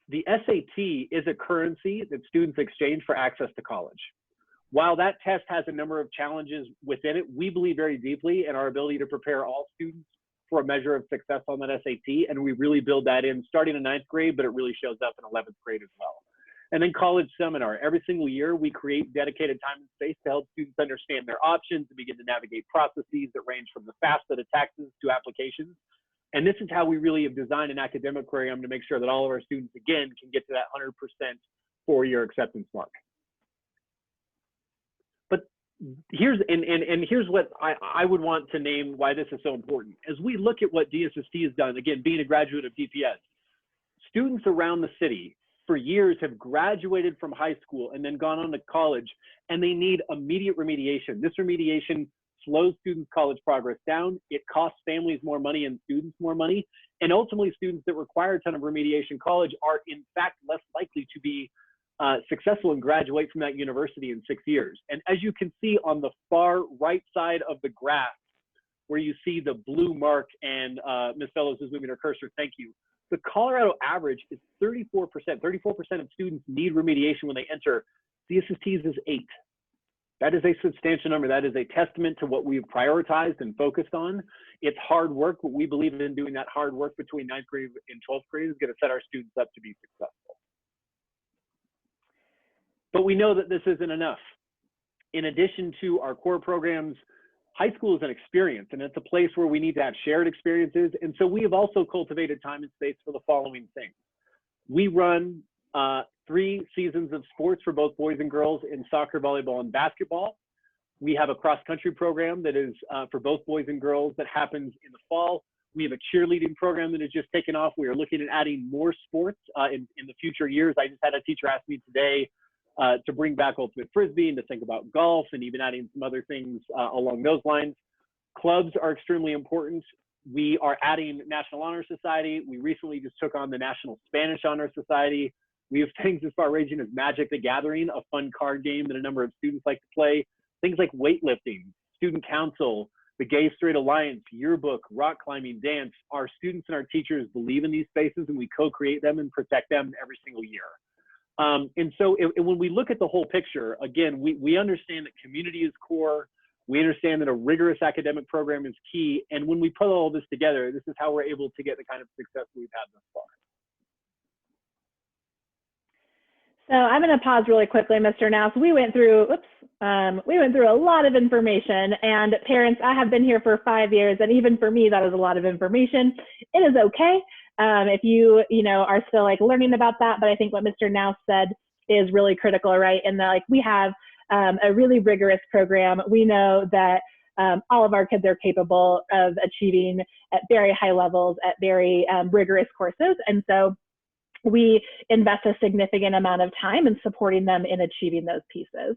Speaker 10: the SAT is a currency that students exchange for access to college. While that test has a number of challenges within it, we believe very deeply in our ability to prepare all students for a measure of success on that SAT, and we really build that in starting in 9th grade, but it really shows up in 11th grade as well. And then college seminar. Every single year, we create dedicated time and space to help students understand their options and begin to navigate processes that range from the FAFSA to taxes to applications. And this is how we really have designed an academic curriculum to make sure that all of our students, again, can get to that 100% four-year acceptance mark. But here's what I would want to name why this is so important. As we look at what DSST has done, again, being a graduate of DPS, students around the city for years have graduated from high school and then gone on to college, and they need immediate remediation. This remediation slows students' college progress down. It costs families more money and students more money. And ultimately, students that require a ton of remediation in college are in fact less likely to be successful and graduate from that university in 6 years. And as you can see on the far right side of the graph, where you see the blue mark, and Ms. Fellows is moving her cursor, thank you. The Colorado average is 34%. 34% of students need remediation when they enter. DSST's is 8. That is a substantial number. That is a testament to what we've prioritized and focused on. It's hard work, but we believe in doing that hard work between 9th grade and 12th grade is going to set our students up to be successful. But we know that this isn't enough. In addition to our core programs, high school is an experience, and it's a place where we need to have shared experiences. And so we have also cultivated time and space for the following things. We run 3 seasons of sports for both boys and girls in soccer, volleyball, and basketball. We have a cross-country program that is for both boys and girls that happens in the fall. We have a cheerleading program that has just taken off. We are looking at adding more sports in the future years. I just had a teacher ask me today to bring back ultimate frisbee and to think about golf and even adding some other things along those lines. Clubs are extremely important. We are adding National Honor Society. We recently just took on the National Spanish Honor Society. We have things as far ranging as Magic the Gathering, a fun card game that a number of students like to play. Things like weightlifting, student council, the Gay Straight Alliance, yearbook, rock climbing, dance. Our students and our teachers believe in these spaces, and we co-create them and protect them every single year. And so when we look at the whole picture, again, we understand that community is core. We understand that a rigorous academic program is key. And when we put all this together, this is how we're able to get the kind of success we've had thus far.
Speaker 5: So I'm going to pause really quickly, Mr. Now. So we went through a lot of information, and parents, I have been here for 5 years, and even for me, that is a lot of information. It is okay if you are still like learning about that, but I think what Mr. Now said is really critical, right? And that, like, we have a really rigorous program. We know that all of our kids are capable of achieving at very high levels at very rigorous courses, and so we invest a significant amount of time in supporting them in achieving those pieces.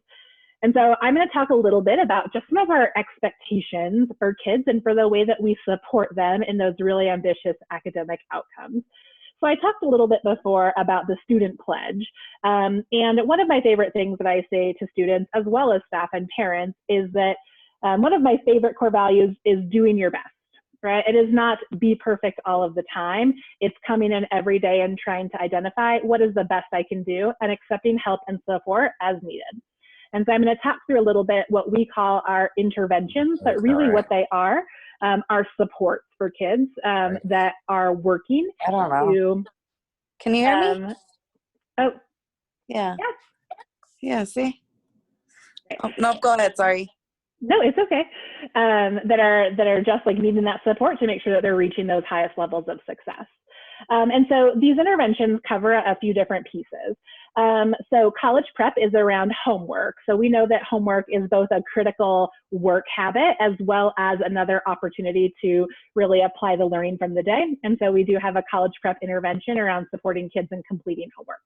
Speaker 5: And so I'm going to talk a little bit about just some of our expectations for kids and for the way that we support them in those really ambitious academic outcomes. So I talked a little bit before about the student pledge. And one of my favorite things that I say to students, as well as staff and parents, is that one of my favorite core values is doing your best. Right? It is not be perfect all of the time. It's coming in every day and trying to identify what is the best I can do and accepting help and support as needed. And so I'm going to talk through a little bit what we call our interventions, but really what they are supports for kids that are working.
Speaker 7: I don't know. Can you hear me?
Speaker 5: Oh.
Speaker 7: Yeah. Yes. Yeah, see? Oh, no, go ahead, sorry.
Speaker 5: No, it's okay. That are just like needing that support to make sure that they're reaching those highest levels of success. And so these interventions cover a few different pieces. So college prep is around homework. So we know that homework is both a critical work habit as well as another opportunity to really apply the learning from the day. And so we do have a college prep intervention around supporting kids in completing homework.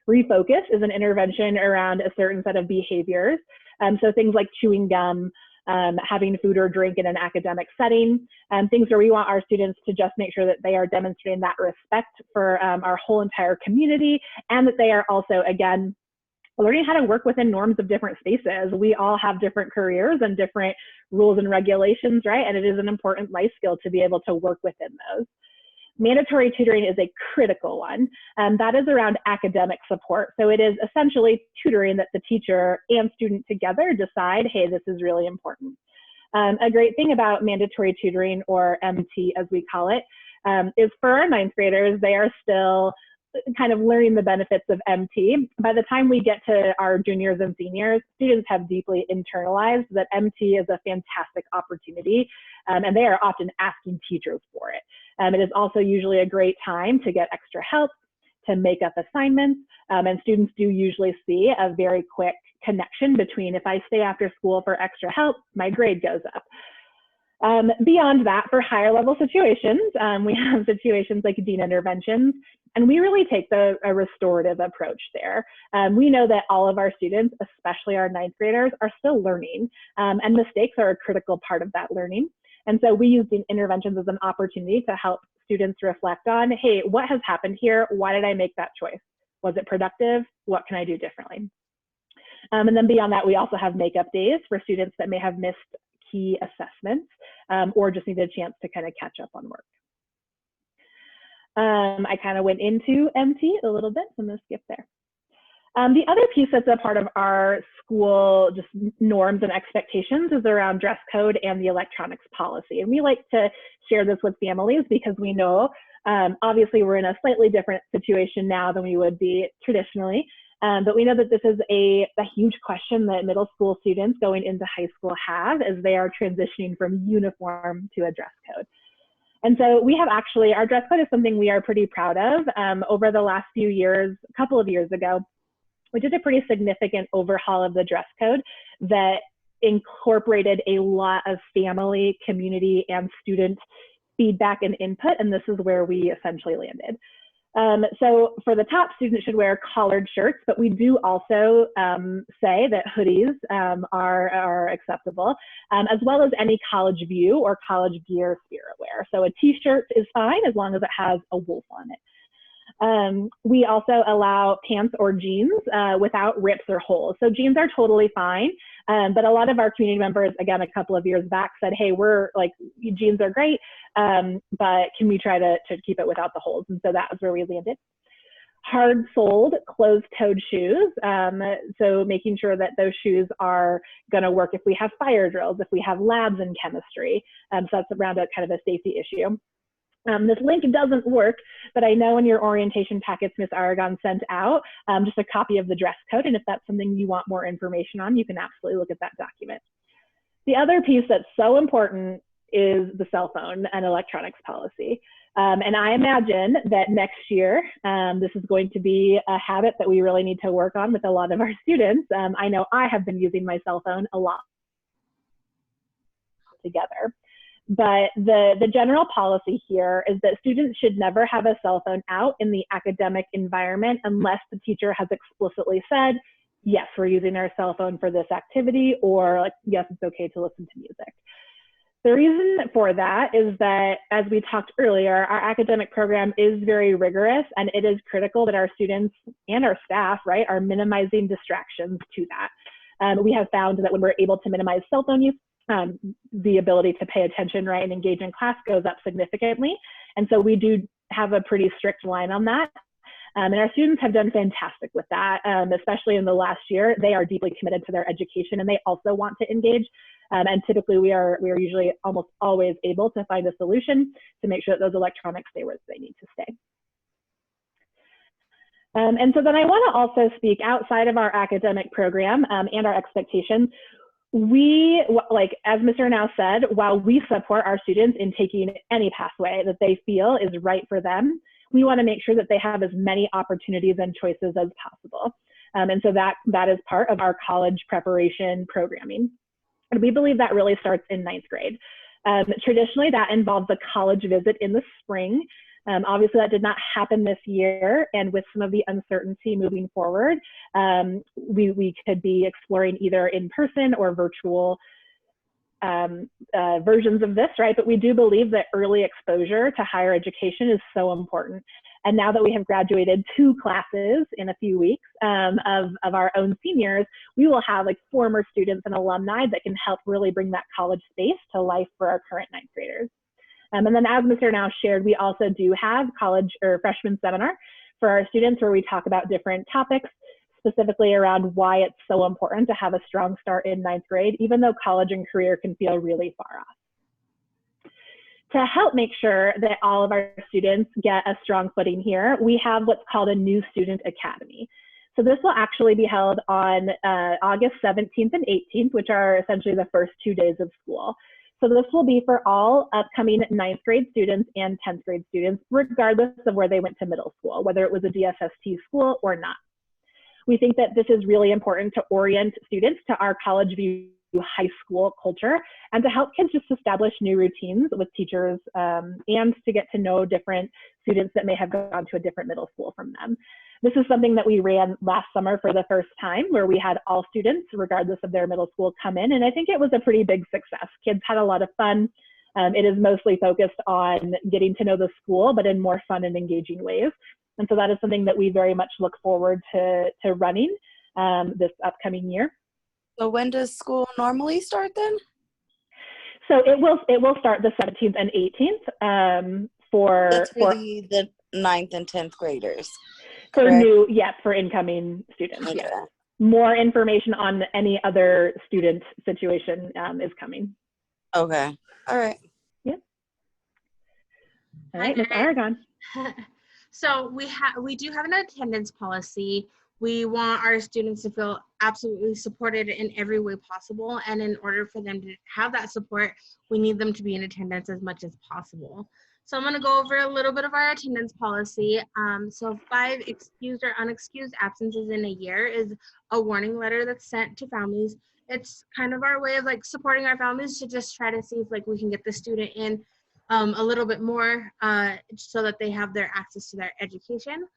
Speaker 5: Refocus is an intervention around a certain set of behaviors. So things like chewing gum, having food or drink in an academic setting, things where we want our students to just make sure that they are demonstrating that respect for our whole entire community, and that they are also, again, learning how to work within norms of different spaces. We all have different careers and different rules and regulations, right? And it is an important life skill to be able to work within those. Mandatory tutoring is a critical one. That is around academic support. So it is essentially tutoring that the teacher and student together decide, hey, this is really important. A great thing about mandatory tutoring, or MT as we call it, is for our 9th graders, they are still kind of learning the benefits of MT. By the time we get to our juniors and seniors, students have deeply internalized that MT is a fantastic opportunity, and they are often asking teachers for it. It is also usually a great time to get extra help, to make up assignments, and students do usually see a very quick connection between if I stay after school for extra help, my grade goes up. Beyond that, for higher level situations, we have situations like dean interventions, and we really take a restorative approach there. We know that all of our students, especially our ninth graders, are still learning, and mistakes are a critical part of that learning. And so we use dean interventions as an opportunity to help students reflect on, hey, what has happened here? Why did I make that choice? Was it productive? What can I do differently? And then beyond that, we also have makeup days for students that may have missed key assessments or just need a chance to kind of catch up on work. I kind of went into MT a little bit, so I'm gonna skip there. The other piece that's a part of our school just norms and expectations is around dress code and the electronics policy. And we like to share this with families because we know, obviously we're in a slightly different situation now than we would be traditionally. But we know that this is a huge question that middle school students going into high school have as they are transitioning from uniform to a dress code. And so we have actually, our dress code is something we are pretty proud of. Over the last few years, a couple of years ago, we did a pretty significant overhaul of the dress code that incorporated a lot of family, community, and student feedback and input, and this is where we essentially landed. So for the top, students should wear collared shirts, but we do also say that hoodies are acceptable, as well as any college view or college gear spirit wear. So a t-shirt is fine as long as it has a wolf on it. We also allow pants or jeans without rips or holes. So jeans are totally fine, but a lot of our community members, again, a couple of years back said, hey, we're like, jeans are great, but can we try to keep it without the holes? And so that was where we landed. Hard-soled, closed-toed shoes. So making sure that those shoes are gonna work if we have fire drills, if we have labs in chemistry. So that's around a kind of a safety issue. This link doesn't work, but I know in your orientation packets, Ms. Aragon sent out just a copy of the dress code. And if that's something you want more information on, you can absolutely look at that document. The other piece that's so important is the cell phone and electronics policy. And I imagine that next year, this is going to be a habit that we really need to work on with a lot of our students. I know I have been using my cell phone a lot together. But the general policy here is that students should never have a cell phone out in the academic environment unless the teacher has explicitly said, yes, we're using our cell phone for this activity, or like, yes, it's okay to listen to music. The reason for that is that, as we talked earlier, our academic program is very rigorous, and it is critical that our students and our staff, right, are minimizing distractions to that. We have found that when we're able to minimize cell phone use, the ability to pay attention, right, and engage in class goes up significantly. And so we do have a pretty strict line on that. And our students have done fantastic with that, especially in the last year. They are deeply committed to their education and they also want to engage. And typically we are usually almost always able to find a solution to make sure that those electronics stay where they need to stay. And so then I want to also speak outside of our academic program and our expectations. We, like as Mr. Now said, while we support our students in taking any pathway that they feel is right for them, we want to make sure that they have as many opportunities and choices as possible. And so that is part of our college preparation programming. And we believe that really starts in ninth grade. Traditionally, that involves a college visit in the spring. Obviously, that did not happen this year, and with some of the uncertainty moving forward, we could be exploring either in-person or virtual versions of this, right? But we do believe that early exposure to higher education is so important. And now that we have graduated 2 classes in a few weeks of our own seniors, we will have like former students and alumni that can help really bring that college space to life for our current ninth graders. And then as Mr. Now shared, we also do have college or freshman seminar for our students where we talk about different topics, specifically around why it's so important to have a strong start in ninth grade, even though college and career can feel really far off. To help make sure that all of our students get a strong footing here, we have what's called a New Student Academy. So this will actually be held on August 17th and 18th, which are essentially the first 2 days of school. So this will be for all upcoming ninth grade students and 10th grade students, regardless of where they went to middle school, whether it was a DSST school or not. We think that this is really important to orient students to our College View high school culture and to help kids just establish new routines with teachers and to get to know different students that may have gone to a different middle school from them. This is something that we ran last summer for the first time, where we had all students, regardless of their middle school, come in, and I think it was a pretty big success. Kids had a lot of fun. It is mostly focused on getting to know the school, but in more fun and engaging ways. And so that is something that we very much look forward to running this upcoming year.
Speaker 7: So when does school normally start then?
Speaker 5: So it will start the 17th and 18th for
Speaker 7: the 9th and 10th graders.
Speaker 5: For
Speaker 7: correct?
Speaker 5: For incoming students.
Speaker 7: Okay.
Speaker 5: Yeah. More information on any other student situation is coming.
Speaker 7: Okay. All right.
Speaker 5: Yeah. All right, Ms. Aragon.
Speaker 1: So we do have an attendance policy. We want our students to feel absolutely supported in every way possible. And in order for them to have that support, we need them to be in attendance as much as possible. So I'm gonna go over a little bit of our attendance policy. So 5 excused or unexcused absences in a year is a warning letter that's sent to families. It's kind of our way of like supporting our families to just try to see if like we can get the student in a little bit more so that they have their access to their education.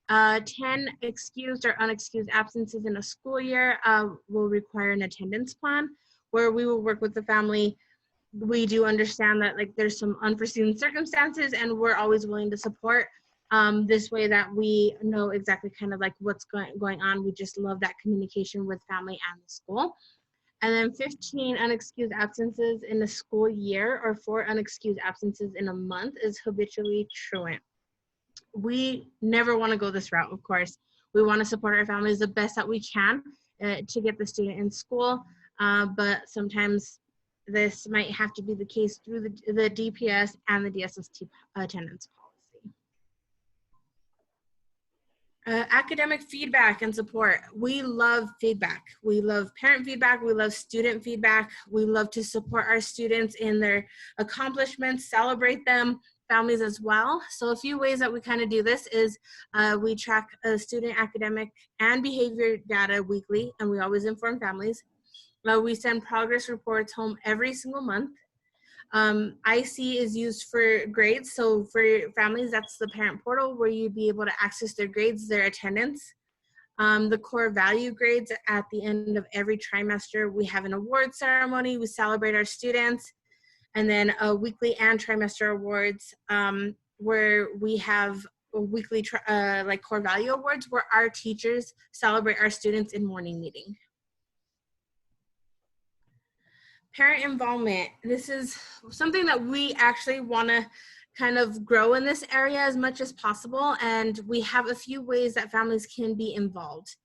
Speaker 1: 10 excused or unexcused absences in a school year will require an attendance plan where we will work with the family. We do understand that like there's some unforeseen circumstances and we're always willing to support this way that we know exactly kind of like what's going on. We just love that communication with family and the school. And then 15 unexcused absences in a school year or 4 unexcused absences in a month is habitually truant. We never want to go this route, of course. We want to support our families the best that we can to get the student in school, but sometimes this might have to be the case through the DPS and the DSST attendance policy. Academic feedback and support. We love feedback. We love parent feedback. We love student feedback. We love to support our students in their accomplishments, celebrate them, families as well. So a few ways that we kind of do this is we track student academic and behavior data weekly, and we always inform families. We send progress reports home every single month. IC is used for grades. So for families, that's the parent portal where you'd be able to access their grades, their attendance. The core value grades at the end of every trimester, we have an award ceremony. We celebrate our students. And then weekly and trimester awards where we have a weekly like core value awards where our teachers celebrate our students in morning meeting. Parent involvement. This is something that we actually want to kind of grow in this area as much as possible, and we have a few ways that families can be involved.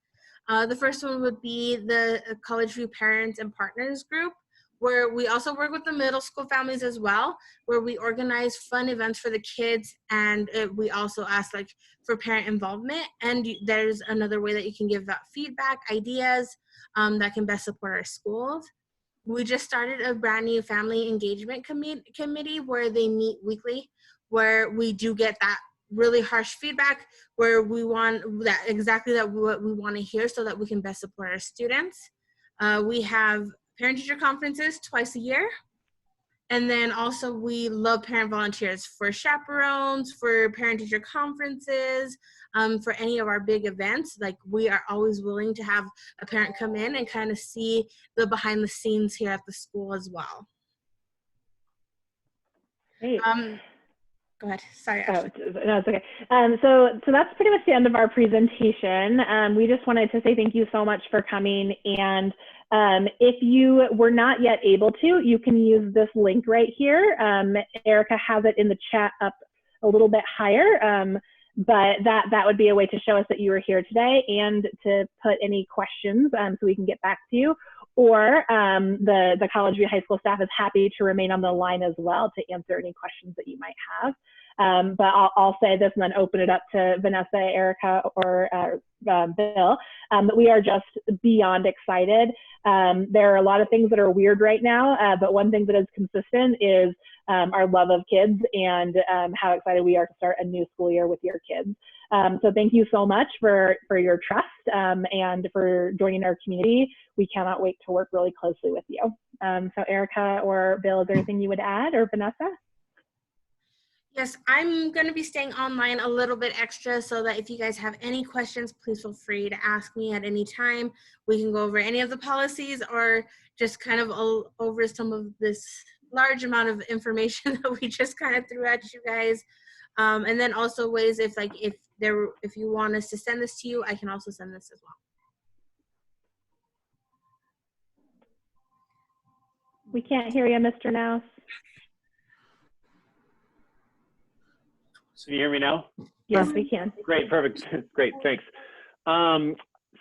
Speaker 1: The first one would be the College View Parents and Partners group, where we also work with the middle school families as well, where we organize fun events for the kids, and we also ask like for parent involvement. And there's another way that you can give out feedback, ideas that can best support our schools. We just started a brand new family engagement committee where they meet weekly, where we do get that really harsh feedback, where we want that exactly that what we want to hear so that we can best support our students. We have parent-teacher conferences twice a year. And then also we love parent volunteers for chaperones, for parent-teacher conferences, for any of our big events. Like we are always willing to have a parent come in and kind of see the behind the scenes here at the school as well.
Speaker 5: Great.
Speaker 1: Go ahead, sorry.
Speaker 5: Oh, no, it's okay. So that's pretty much the end of our presentation. We just wanted to say thank you so much for coming. And if you were not yet able to, you can use this link right here. Erica has it in the chat up a little bit higher, but that would be a way to show us that you were here today and to put any questions so we can get back to you. Or the College View High School staff is happy to remain on the line as well to answer any questions that you might have. But I'll say this and then open it up to Vanessa, Erica, or Bill. But we are just beyond excited. There are a lot of things that are weird right now, but one thing that is consistent is our love of kids and how excited we are to start a new school year with your kids. So thank you so much for your trust and for joining our community. We cannot wait to work really closely with you. So Erica or Bill, is there anything you would add, or Vanessa?
Speaker 1: Yes, I'm going to be staying online a little bit extra so that if you guys have any questions, please feel free to ask me at any time. We can go over any of the policies or just kind of over some of this large amount of information that we just kind of threw at you guys. And then also ways if you want us to send this to you, I can also send this as well.
Speaker 5: We can't hear you, Mr. Nouse.
Speaker 10: Can you hear me now?
Speaker 5: Yes, we can.
Speaker 10: Great, perfect, great, thanks.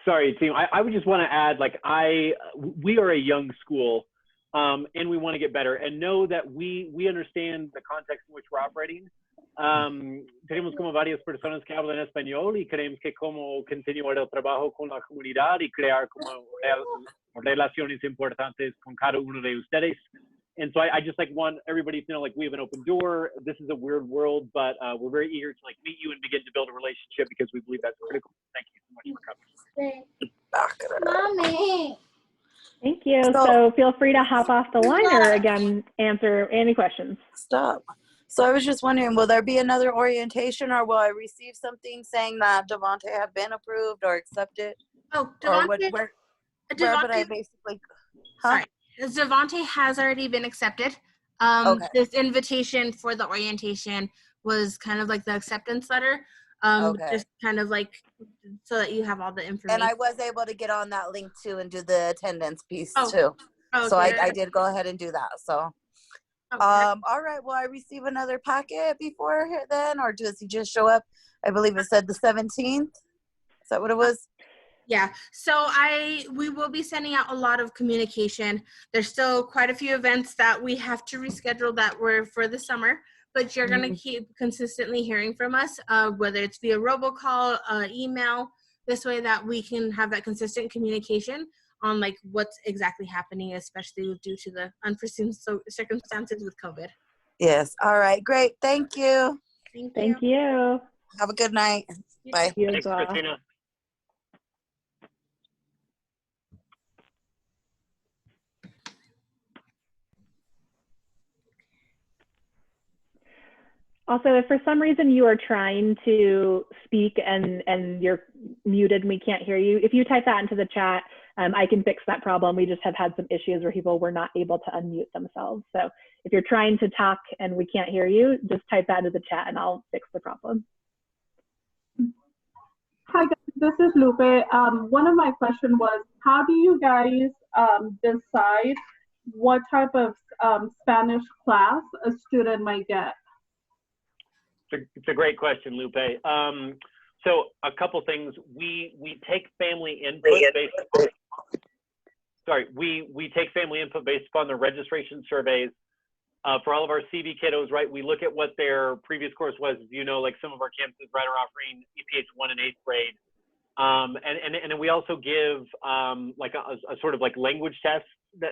Speaker 10: Sorry, team. I would just want to add, like, we are a young school, and we want to get better, and know that we understand the context in which we're operating. Tenemos como varias personas que hablan español y creemos que como continuar el trabajo con la comunidad y crear como relaciones importantes con cada uno de ustedes. And so I just want everybody to know, like, we have an open door. This is a weird world, but we're very eager to meet you and begin to build a relationship because we believe that's critical. Thank you so much for coming.
Speaker 5: Mommy. Thank you. So feel free to hop off the line or again answer any questions.
Speaker 7: Stop. So I was just wondering, will there be another orientation, or will I receive something saying that Devontae have been approved or accepted?
Speaker 1: Oh, Devontae.
Speaker 7: Where would I basically?
Speaker 1: Sorry. Devontae has already been accepted. Okay. This invitation for the orientation was kind of like the acceptance letter. Okay. Just kind of like so that you have all the information.
Speaker 7: And I was able to get on that link too and do the attendance piece too. Oh, so I did go ahead and do that. So, okay. All right. Will I receive another packet before then, or does he just show up? I believe it said the 17th. Is that what it was?
Speaker 1: Yeah, so we will be sending out a lot of communication. There's still quite a few events that we have to reschedule that were for the summer, but you're going to keep consistently hearing from us, whether it's via robocall, email, this way that we can have that consistent communication on like what's exactly happening, especially due to the unforeseen circumstances with COVID.
Speaker 7: Yes. All right. Great. Thank you.
Speaker 5: Thank you.
Speaker 7: Have a good night. Bye.
Speaker 10: Thanks, Christina.
Speaker 5: Also, if for some reason you are trying to speak and you're muted and we can't hear you, if you type that into the chat, I can fix that problem. We just have had some issues where people were not able to unmute themselves. So if you're trying to talk and we can't hear you, just type that into the chat and I'll fix the problem.
Speaker 15: Hi, guys. This is Lupe. One of my questions was, how do you guys decide what type of Spanish class a student might get?
Speaker 10: It's a great question, Lupe. So a couple things. We take family input based upon, we take family input based upon the registration surveys for all of our CV kiddos, right? We look at what their previous course was. You know, like some of our campuses, right, are offering EPH 1 and 8th grade. And we also give like a sort of like language test.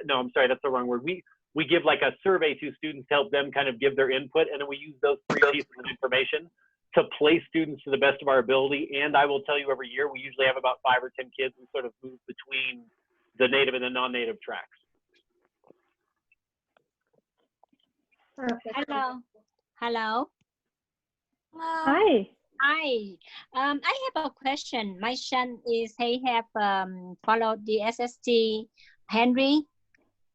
Speaker 10: No, I'm sorry, that's the wrong word. We give like a survey to students to help them kind of give their input, and then we use those 3 pieces of information to place students to the best of our ability. And I will tell you, every year we usually have about 5 or 10 kids who sort of move between the native and the non-native tracks.
Speaker 16: Hello. Hello.
Speaker 5: Hi.
Speaker 16: Hi. I have a question. My son he have followed the SST Henry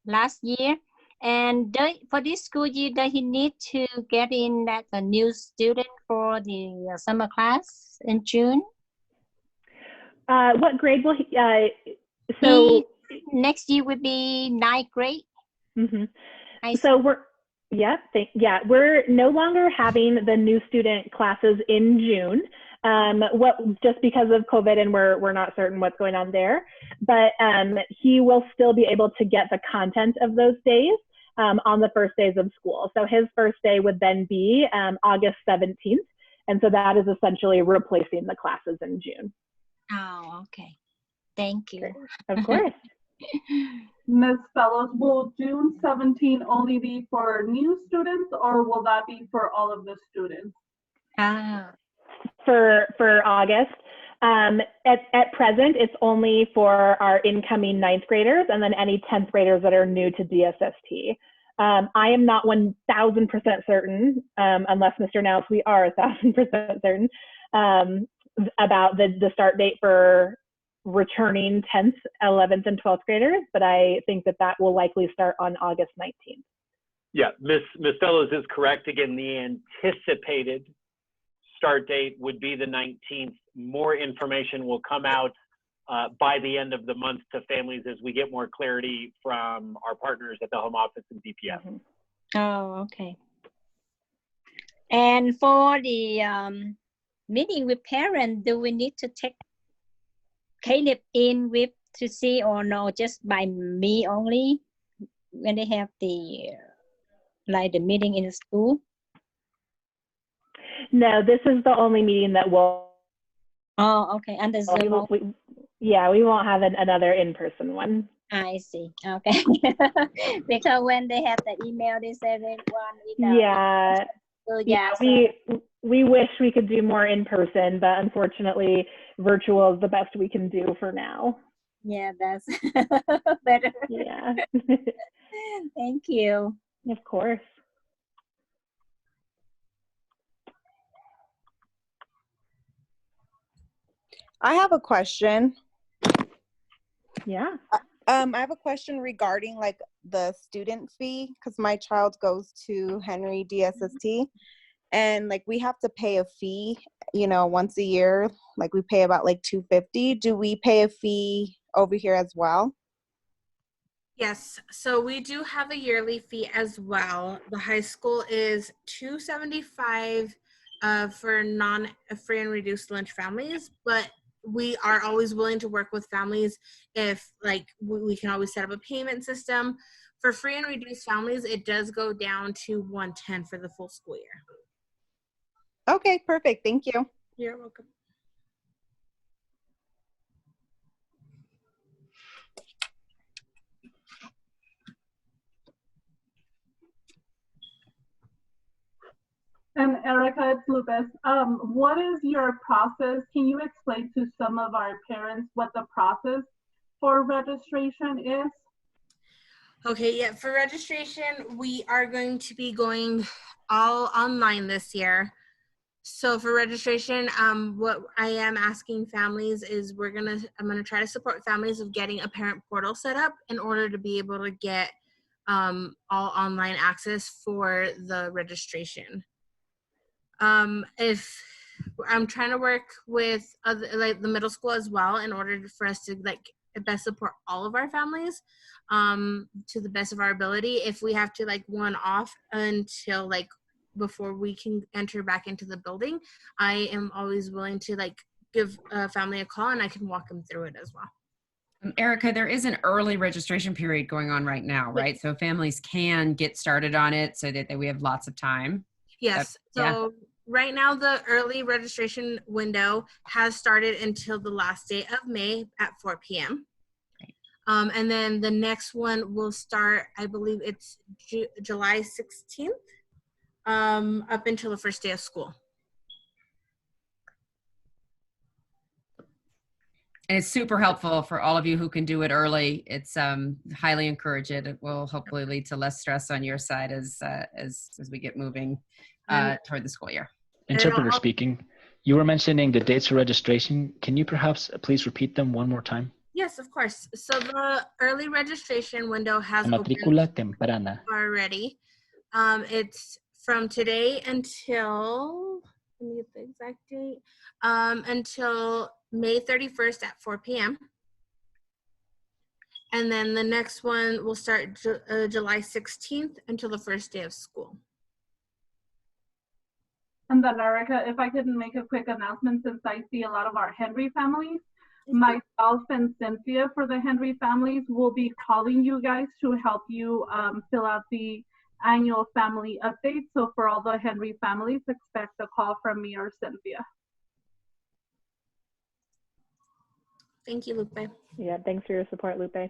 Speaker 16: last year. And for this school year, does he need to get in as a new student for the summer class in June?
Speaker 5: What grade will he?
Speaker 16: Next year will be 9th grade.
Speaker 5: Mm-hmm. So we're no longer having the new student classes in June. Just because of COVID, and we're not certain what's going on there, but he will still be able to get the content of those days on the first days of school. So his first day would then be August 17th. And so that is essentially replacing the classes in June.
Speaker 16: Oh, okay. Thank you.
Speaker 5: Of course.
Speaker 15: Ms. Fellows, will June 17 only be for new students, or will that be for all of the students?
Speaker 5: for August. At present, it's only for our incoming 9th graders and then any 10th graders that are new to DSST. I am not 1,000% certain, unless Mr. Nous, we are 1,000% certain about the start date for returning 10th, 11th, and 12th graders, but I think that will likely start on August 19th.
Speaker 10: Yeah, Ms. Fellows is correct. Again, the anticipated start date would be the 19th. More information will come out by the end of the month to families as we get more clarity from our partners at the home office and DPS.
Speaker 16: Mm-hmm. Oh, okay. And for the meeting with parents, do we need to take Caleb in with to see, or no, just by me only when they have the the meeting in the school?
Speaker 5: No, this is the only meeting that will.
Speaker 16: Oh, okay. And
Speaker 5: we won't have another in-person one.
Speaker 16: I see. Okay. Because when they have the email, they said they want.
Speaker 5: Yeah.
Speaker 16: So,
Speaker 5: yeah. We wish we could do more in person, but unfortunately, virtual is the best we can do for now.
Speaker 16: Yeah, that's better.
Speaker 5: Yeah.
Speaker 16: Thank you.
Speaker 5: Of course.
Speaker 17: I have a question.
Speaker 5: Yeah.
Speaker 17: I have a question regarding like the student fee, because my child goes to Henry DSST, and like we have to pay a fee, once a year. Like we pay about like $250. Do we pay a fee over here as well?
Speaker 1: Yes, so we do have a yearly fee as well. The high school is $275 for non-free and reduced lunch families, but we are always willing to work with families if we can always set up a payment system. For free and reduced families, it does go down to $110 for the full school year.
Speaker 17: Okay, perfect. Thank you.
Speaker 1: You're welcome.
Speaker 15: And Erica, it's Lucas. What is your process? Can you explain to some of our parents what the process for registration is?
Speaker 1: Okay, yeah, for registration, we are going to be going all online this year. So for registration, what I am asking families is I'm gonna try to support families of getting a parent portal set up in order to be able to get all online access for the registration. If I'm trying to work with the middle school as well in order for us to best support all of our families to the best of our ability. If we have to one off until before we can enter back into the building, I am always willing to give a family a call and I can walk them through it as well.
Speaker 4: Erica, there is an early registration period going on right now, right? So families can get started on it so that we have lots of time.
Speaker 1: Yes. Right now, the early registration window has started until the last day of May at 4 p.m. And then the next one will start, I believe it's July 16th, up until the first day of school.
Speaker 4: And it's super helpful for all of you who can do it early. It's highly encouraged. It will hopefully lead to less stress on your side as we get moving toward the school year.
Speaker 2: Interpreter speaking. You were mentioning the dates for registration. Can you perhaps please repeat them one more time?
Speaker 1: Yes, of course. So the early registration window has
Speaker 2: Matrícula temprana
Speaker 1: already. It's from today until, let me get the exact date, until May 31st at 4 p.m. And then the next one will start July 16th until the first day of school.
Speaker 15: And then Erica, if I could make a quick announcement, since I see a lot of our Henry families, myself and Cynthia for the Henry families will be calling you guys to help you fill out the annual family update. So for all the Henry families, expect a call from me or Cynthia.
Speaker 1: Thank you, Lupe.
Speaker 5: Yeah, thanks for your support, Lupe.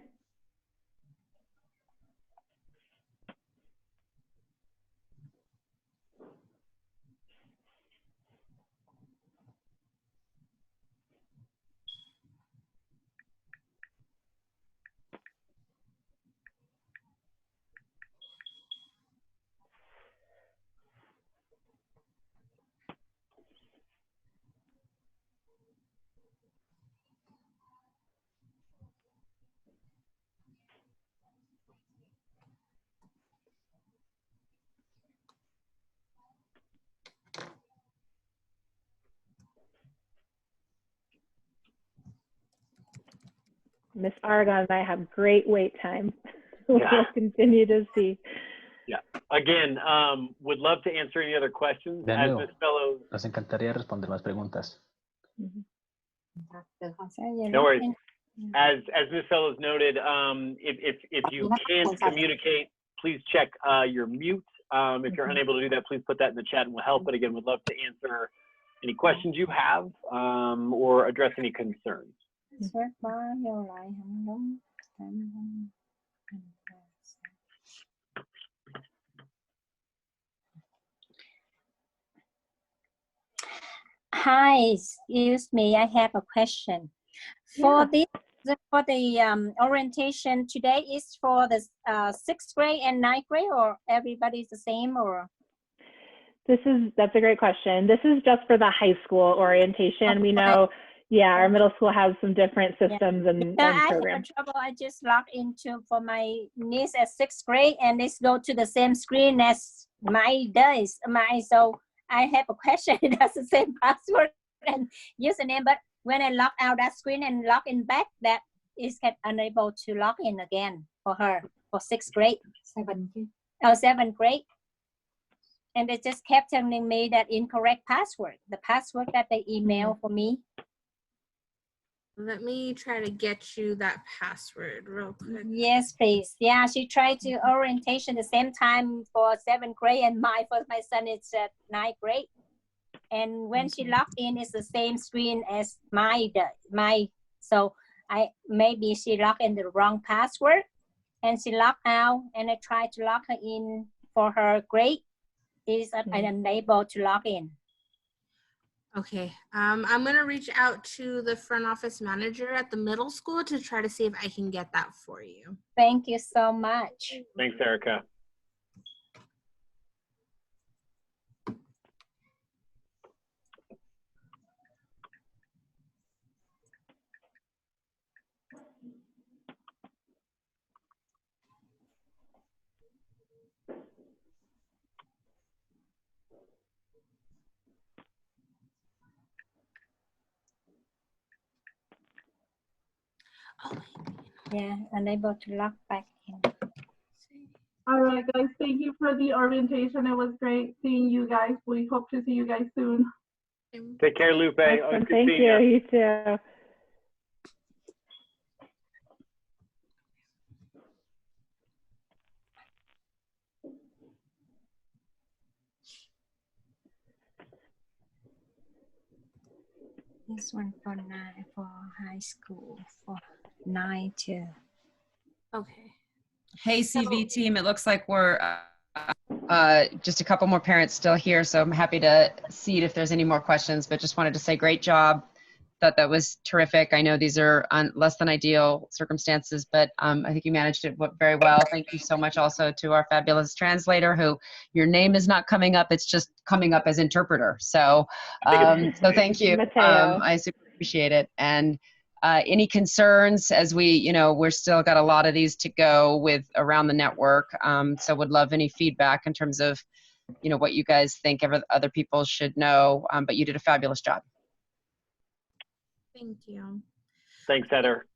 Speaker 5: Miss Aragon and I have great wait time. We'll
Speaker 10: Yeah.
Speaker 5: continue to see.
Speaker 10: Yeah. Again, would love to answer any other questions.
Speaker 2: De
Speaker 10: As
Speaker 2: nuevo,
Speaker 10: Ms. Fellows,
Speaker 2: nos encantaría responder más preguntas.
Speaker 10: no worries. As Ms. Fellows noted, if you can't communicate, please check your mute. If you're unable to do that, please put that in the chat and we'll help. But again, would love to answer any questions you have or address any concerns.
Speaker 16: Hi, excuse me. I have a question. For the orientation today is for the 6th grade and 9th grade, or everybody's the same, or?
Speaker 5: That's a great question. This is just for the high school orientation. We know, our middle school has some different systems and programs.
Speaker 16: I have trouble. I just logged into for my niece at 6th grade, and it's go to the same screen as so I have a question. It has the same password and username, but when I log out that screen and log in back, that is unable to log in again for her for 6th grade. 7th grade. And they just kept telling me that incorrect password, the password that they emailed for me.
Speaker 1: Let me try to get you that password real quick.
Speaker 16: Yes, please. Yeah, she tried to orientation the same time for 7th grade, and for my son it's at 9th grade. And when she logged in, it's the same screen as so maybe she logged in the wrong password, and she logged out, and I tried to log her in for her grade. Is unable to log in.
Speaker 1: Okay, I'm gonna reach out to the front office manager at the middle school to try to see if I can get that for you.
Speaker 16: Thank you so much.
Speaker 10: Thanks, Erica.
Speaker 16: Yeah, unable to log back in.
Speaker 15: All right, guys, thank you for the orientation. It was great seeing you guys. We hope to see you guys soon.
Speaker 10: Take care, Lupe.
Speaker 5: Awesome. Thank you. You too.
Speaker 16: This one for high school for 9 to.
Speaker 1: Okay.
Speaker 4: Hey, CV team, it looks like we're just a couple more parents still here, so I'm happy to see if there's any more questions, but just wanted to say great job. Thought that was terrific. I know these are less than ideal circumstances, but I think you managed it very well. Thank you so much also to our fabulous translator, who your name is not coming up, it's just coming up as interpreter. So, so thank you. I super appreciate it. And any concerns as we're still got a lot of these to go with around the network. So would love any feedback in terms of, what you guys think other people should know, but you did a fabulous job.
Speaker 1: Thank you.
Speaker 10: Thanks, Heather.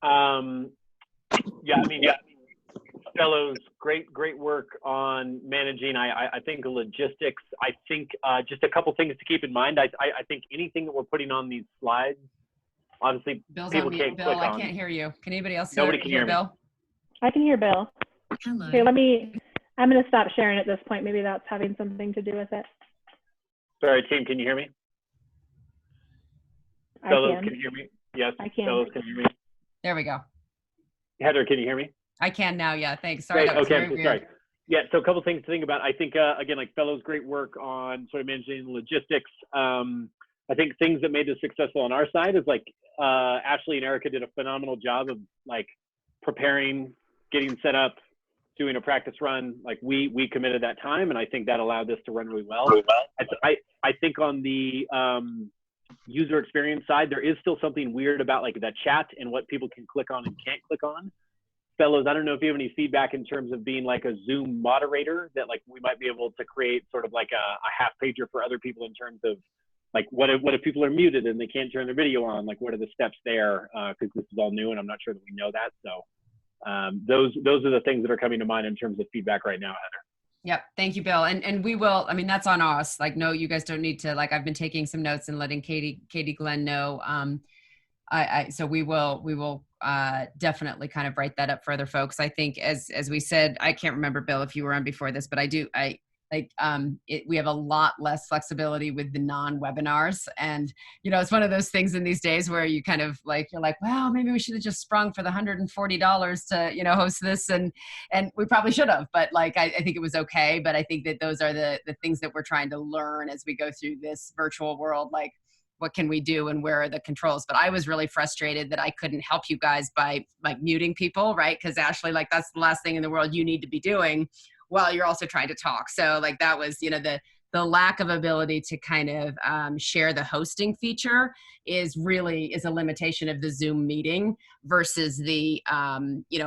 Speaker 10: Fellows, great work on managing. I think logistics. I think just a couple things to keep in mind. I think anything that we're putting on these slides, obviously
Speaker 4: Bill's
Speaker 10: people
Speaker 4: on mute.
Speaker 10: can't
Speaker 4: Bill,
Speaker 10: click
Speaker 4: I
Speaker 10: on.
Speaker 4: can't hear you. Can anybody else
Speaker 10: Nobody can hear me.
Speaker 4: Bill?
Speaker 5: I can hear Bill.
Speaker 4: Hello.
Speaker 5: Okay, I'm going to stop sharing at this point. Maybe that's having something to do with it.
Speaker 10: Sorry, team, can you hear me? Fellows, can you hear me? Yes,
Speaker 5: I can.
Speaker 10: Fellows, can you hear me?
Speaker 4: There we go.
Speaker 10: Heather, can you hear me?
Speaker 4: I can now, yeah, thanks. Sorry,
Speaker 10: Great.
Speaker 4: that was
Speaker 10: Okay,
Speaker 4: very
Speaker 10: I'm so
Speaker 4: weird.
Speaker 10: sorry. Yeah, so a couple things to think about. I think, again, like Fellows, great work on sort of managing logistics. I think things that made this successful on our side is like Ashley and Erica did a phenomenal job of like preparing, getting set up, doing a practice run. Like we committed that time, and I think that allowed this to run really well. I think on the user experience side, there is still something weird about like the chat and what people can click on and can't click on. Fellows, I don't know if you have any feedback in terms of being like a Zoom moderator that like we might be able to create sort of like a half pager for other people in terms of like what if people are muted and they can't turn their video on? Like, what are the steps there? Because this is all new and I'm not sure that we know that. So those are the things that are coming to mind in terms of feedback right now, Heather.
Speaker 4: Yep. Thank you, Bill. And we will, I mean, that's on us. Like, no, you guys don't need to, like, I've been taking some notes and letting Katie Glenn know. So we will definitely kind of write that up for other folks. I think as we said, I can't remember, Bill, if you were on before this, but we have a lot less flexibility with the non-webinars. And, it's one of those things in these days where you kind of like, you're like, well, maybe we should have just sprung for the $140 to, host this. And we probably should have, but like, I think it was okay. But I think that those are the things that we're trying to learn as we go through this virtual world. Like, what can we do and where are the controls? But I was really frustrated that I couldn't help you guys by like muting people, right? Because Ashley, like, that's the last thing in the world you need to be doing while you're also trying to talk. So like that was, the lack of ability to kind of share the hosting feature is a limitation of the Zoom meeting versus the,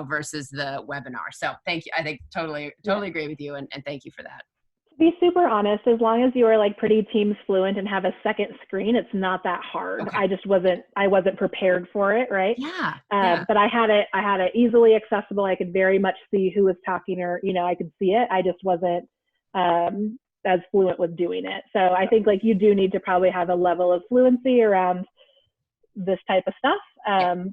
Speaker 4: versus the webinar. So thank you. I think totally agree with you. And thank you for that.
Speaker 5: To be super honest, as long as you are like pretty Teams fluent and have a second screen, it's not that hard. Okay. I wasn't prepared for it, right?
Speaker 4: Yeah.
Speaker 5: But I had it easily accessible. I could very much see who was talking, or I could see it. I just wasn't as fluent with doing it. So I think like you do need to probably have a level of fluency around this type of stuff.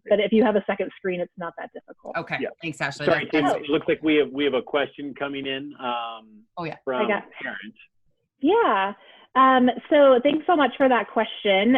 Speaker 5: But if you have a second screen, it's not that difficult.
Speaker 4: Okay. Yeah. Thanks, Ashley.
Speaker 10: Sorry, Tim, it looks like we have a question coming in from a parent.
Speaker 5: Yeah. So thanks so much for that question.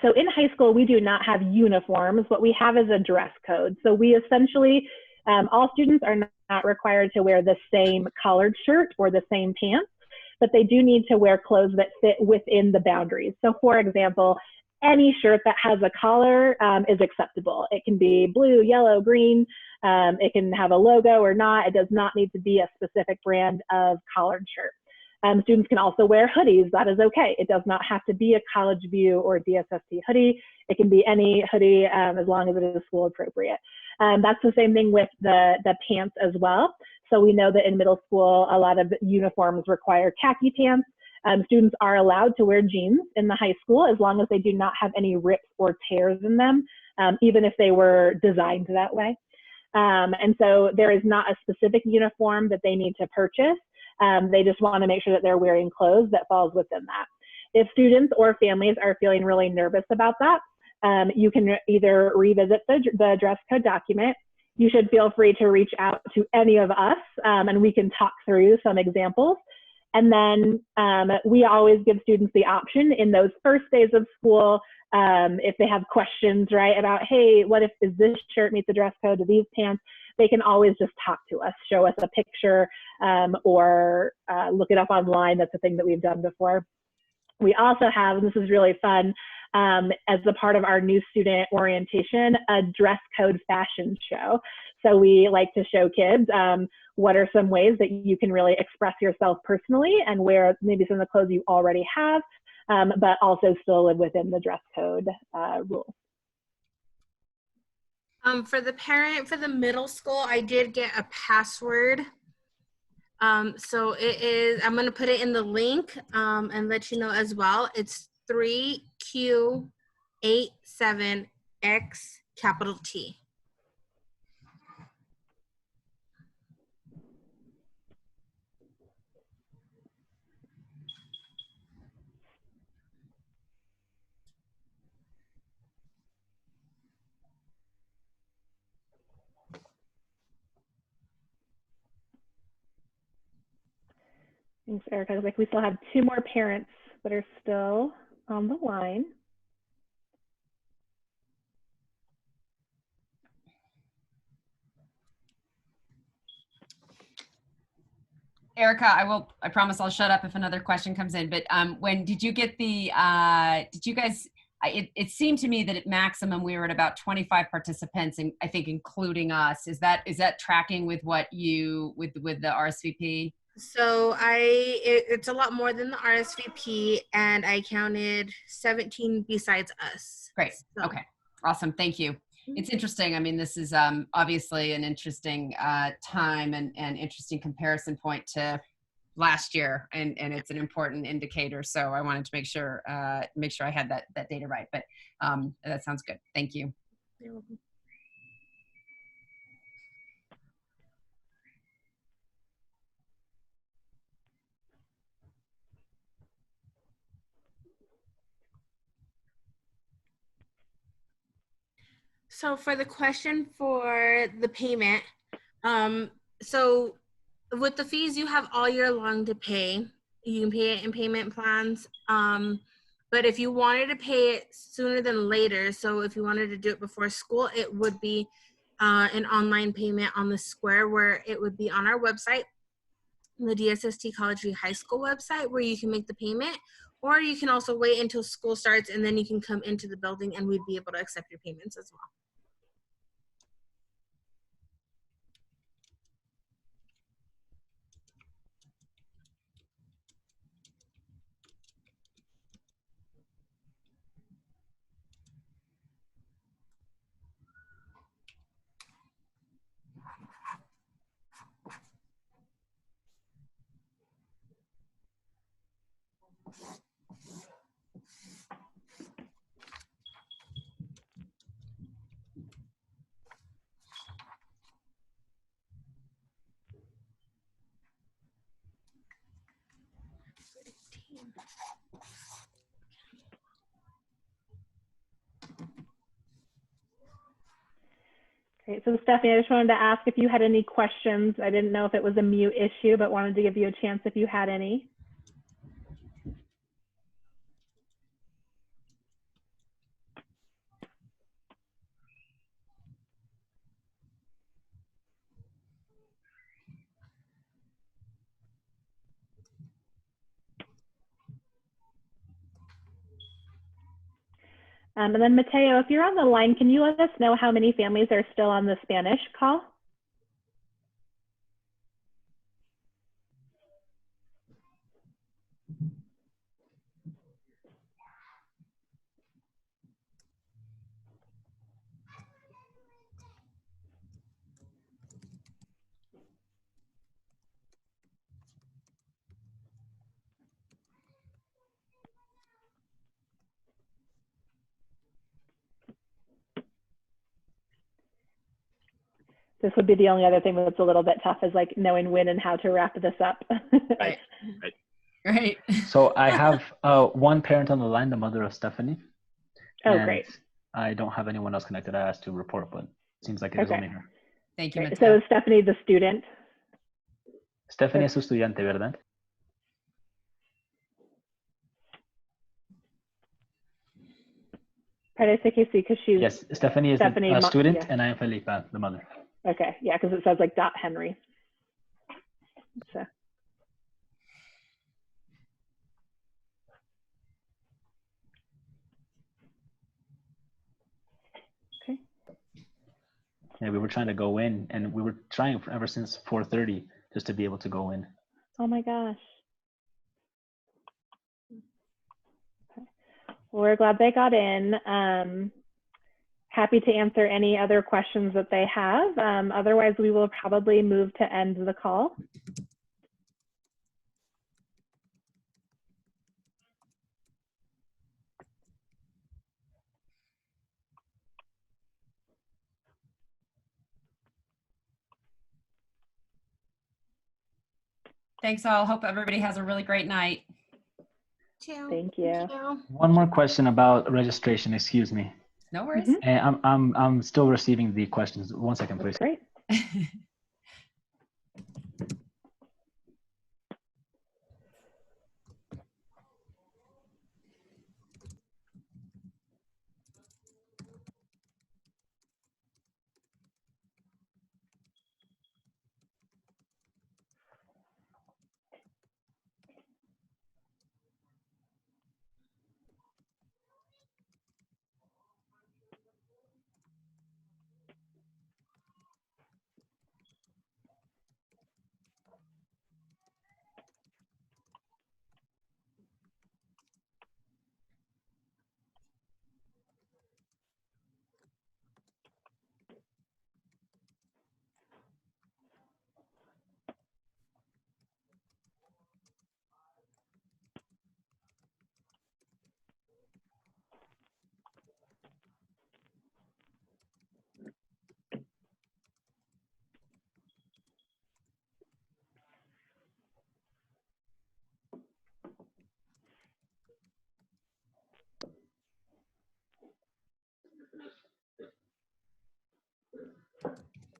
Speaker 5: So in high school, we do not have uniforms. What we have is a dress code. So we essentially, all students are not required to wear the same collared shirt or the same pants, but they do need to wear clothes that fit within the boundaries. So for example, any shirt that has a collar is acceptable. It can be blue, yellow, green. It can have a logo or not. It does not need to be a specific brand of collared shirt. Students can also wear hoodies. That is okay. It does not have to be a College View or DSST hoodie. It can be any hoodie as long as it is school appropriate. That's the same thing with the pants as well. So we know that in middle school, a lot of uniforms require khaki pants. Students are allowed to wear jeans in the high school as long as they do not have any rips or tears in them, even if they were designed that way. And so there is not a specific uniform that they need to purchase. They just want to make sure that they're wearing clothes that falls within that. If students or families are feeling really nervous about that, you can either revisit the dress code document. You should feel free to reach out to any of us and we can talk through some examples. And then we always give students the option in those first days of school, if they have questions, right, about, hey, what if this shirt meets the dress code, do these pants, they can always just talk to us, show us a picture, or look it up online. That's a thing that we've done before. We also have, and this is really fun, as a part of our new student orientation, a dress code fashion show. So we like to show kids what are some ways that you can really express yourself personally and wear maybe some of the clothes you already have, but also still live within the dress code rules.
Speaker 1: For the middle school, I did get a password. So it is, I'm going to put it in the link and let you know as well. It's 3Q87X capital T.
Speaker 5: Thanks, Erica. Like we still have 2 more parents that are still on the line.
Speaker 4: Erica, I promise I'll shut up if another question comes in, but when did you get the, did you guys, it seemed to me that at maximum we were at about 25 participants, and I think including us. Is that tracking with what you, with the RSVP?
Speaker 1: So it's a lot more than the RSVP, and I counted 17 besides us.
Speaker 4: Great. So. Okay. Awesome. Thank you. It's interesting. I mean, this is obviously an interesting time and interesting comparison point to last year, and it's an important indicator. So I wanted to make sure I had that data right. But that sounds good. Thank you.
Speaker 1: You're welcome. So for the question for the payment, so with the fees, you have all year long to pay. You can pay it in payment plans. But if you wanted to pay it sooner than later, so if you wanted to do it before school, it would be an online payment on the Square, where it would be on our website, the DSST College View High School website, where you can make the payment. Or you can also wait until school starts, and then you can come into the building and we'd be able to accept your payments as well.
Speaker 5: Great. So Stephanie, I just wanted to ask if you had any questions. I didn't know if it was a mute issue, but wanted to give you a chance if you had any. And then Mateo, if you're on the line, can you let us know how many families are still on the Spanish call? This would be the only other thing that's a little bit tough, is like knowing when and how to wrap this up.
Speaker 4: Right. Right.
Speaker 2: So I have one parent on the line, the mother of Stephanie.
Speaker 5: Oh, great.
Speaker 2: I don't have anyone else connected. I asked to report, but it seems like it is only her.
Speaker 4: Thank you,
Speaker 5: Great. So is Stephanie the student?
Speaker 2: Stephanie es su estudiante, ¿verdad?
Speaker 5: Parece que sí, because she's...
Speaker 2: Yes, Stephanie is the student, yeah. And I am Felipa, the mother.
Speaker 5: Okay, yeah, because it says like .Henry. So. Okay.
Speaker 2: Yeah, we were trying to go in, and we were trying ever since 4:30 just to be able to go in.
Speaker 5: Oh my gosh. Okay. Well, we're glad they got in. Happy to answer any other questions that they have. Otherwise, we will probably move to end the call.
Speaker 4: Thanks all. Hope everybody has a really great night.
Speaker 5: Thank you.
Speaker 2: One more question about registration. Excuse me.
Speaker 4: No worries.
Speaker 2: And I'm still receiving the questions. 1 second, please.
Speaker 5: Great.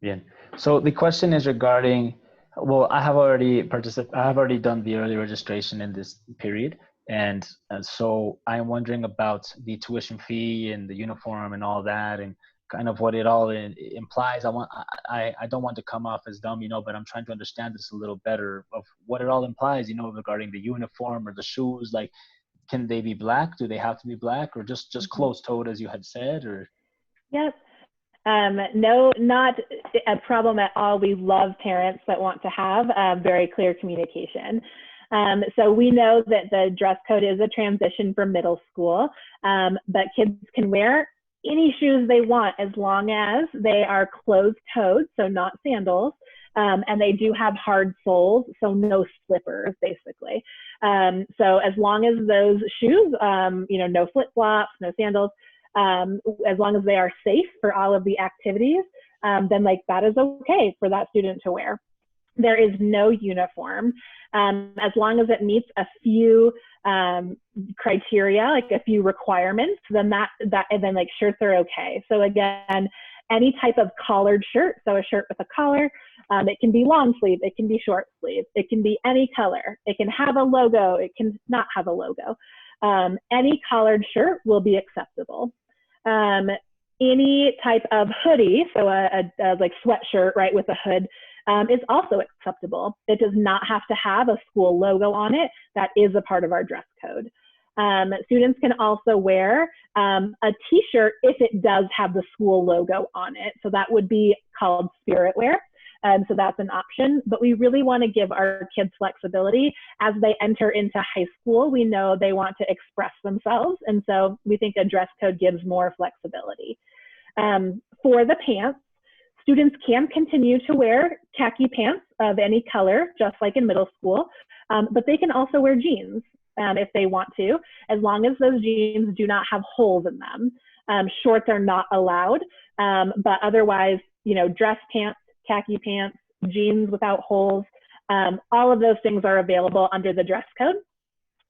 Speaker 2: Yeah. So the question is regarding, well, I have already done the early registration in this period. And so I'm wondering about the tuition fee and the uniform and all that, and kind of what it all implies. I don't want to come off as dumb, but I'm trying to understand this a little better of what it all implies, regarding the uniform or the shoes. Like, can they be black? Do they have to be black, or just closed-toed as you had said, or?
Speaker 5: Yep. No, not a problem at all. We love parents that want to have very clear communication. So we know that the dress code is a transition from middle school, but kids can wear any shoes they want as long as they are closed-toed, so not sandals, and they do have hard soles, so no slippers, basically. So as long as those shoes, no flip-flops, no sandals, as long as they are safe for all of the activities, then that is okay for that student to wear. There is no uniform. As long as it meets a few criteria, like a few requirements, then shirts are okay. So again, any type of collared shirt, so a shirt with a collar, it can be long sleeve, it can be short sleeve, it can be any color, it can have a logo, it can not have a logo. Any collared shirt will be acceptable. Any type of hoodie, so a sweatshirt, right, with a hood, is also acceptable. It does not have to have a school logo on it. That is a part of our dress code. Students can also wear a t-shirt if it does have the school logo on it. So that would be called spirit wear. So that's an option, but we really want to give our kids flexibility as they enter into high school. We know they want to express themselves, and so we think a dress code gives more flexibility. For the pants, students can continue to wear khaki pants of any color, just like in middle school, but they can also wear jeans if they want to, as long as those jeans do not have holes in them. Shorts are not allowed, but otherwise, dress pants, khaki pants, jeans without holes, all of those things are available under the dress code.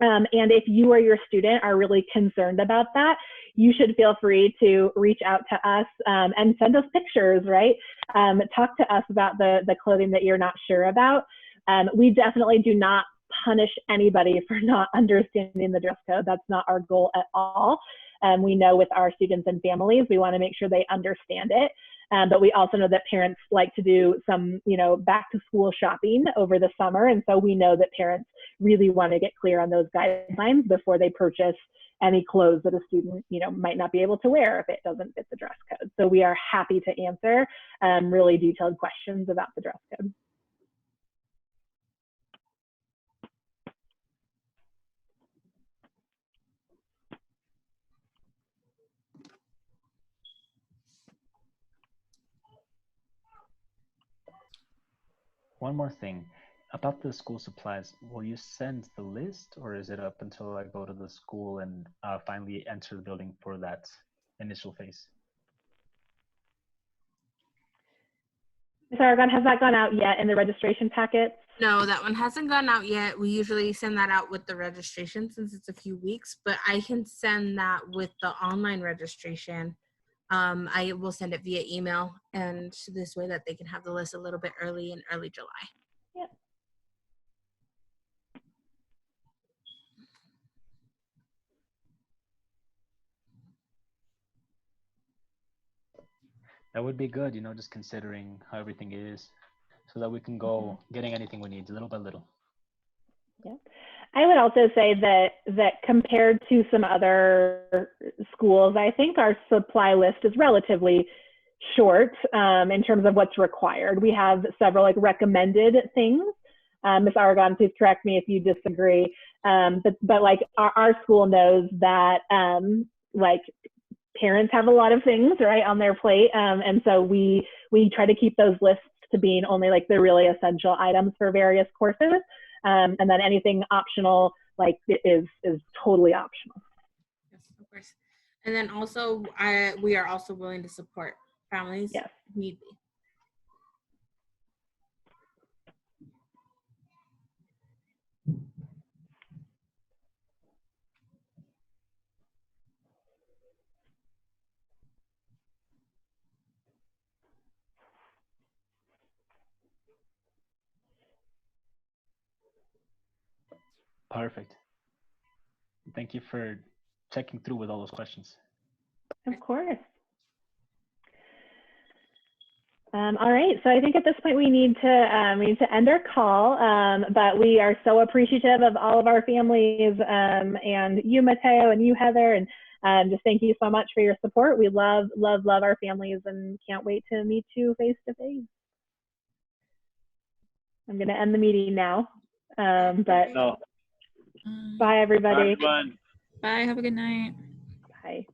Speaker 5: And if you or your student are really concerned about that, you should feel free to reach out to us and send us pictures, right? Talk to us about the clothing that you're not sure about. We definitely do not punish anybody for not understanding the dress code. That's not our goal at all. We know with our students and families, we want to make sure they understand it. But we also know that parents like to do some, back to school shopping over the summer. And so we know that parents really want to get clear on those guidelines before they purchase any clothes that a student, might not be able to wear if it doesn't fit the dress code. So we are happy to answer really detailed questions about the dress code.
Speaker 2: One more thing about the school supplies. Will you send the list, or is it up until I go to the school and finally enter the building for that initial phase?
Speaker 5: Ms. Aragon, has that gone out yet in the registration packet?
Speaker 1: No, that one hasn't gone out yet. We usually send that out with the registration since it's a few weeks, but I can send that with the online registration. I will send it via email, and this way that they can have the list a little bit early in early July.
Speaker 5: Yep.
Speaker 2: That would be good, just considering how everything is, so that we can go getting anything we need little by little.
Speaker 5: Yeah. I would also say that compared to some other schools, I think our supply list is relatively short in terms of what's required. We have several recommended things. Ms. Aragon, please correct me if you disagree. But our school knows that parents have a lot of things right on their plate, and so we try to keep those lists to being only the really essential items for various courses. And then anything optional is totally optional.
Speaker 1: Yes, of course. And then also, we are also willing to support families if need be.
Speaker 2: Perfect. Thank you for checking through with all those questions.
Speaker 5: Of course. All right, so I think at this point we need to end our call, but we are so appreciative of all of our families and you, Mateo, and you, Heather, and just thank you so much for your support. We love our families and can't wait to meet you face to face. I'm going to end the meeting now, but bye everybody.
Speaker 9: Bye, have a good night.
Speaker 5: Bye.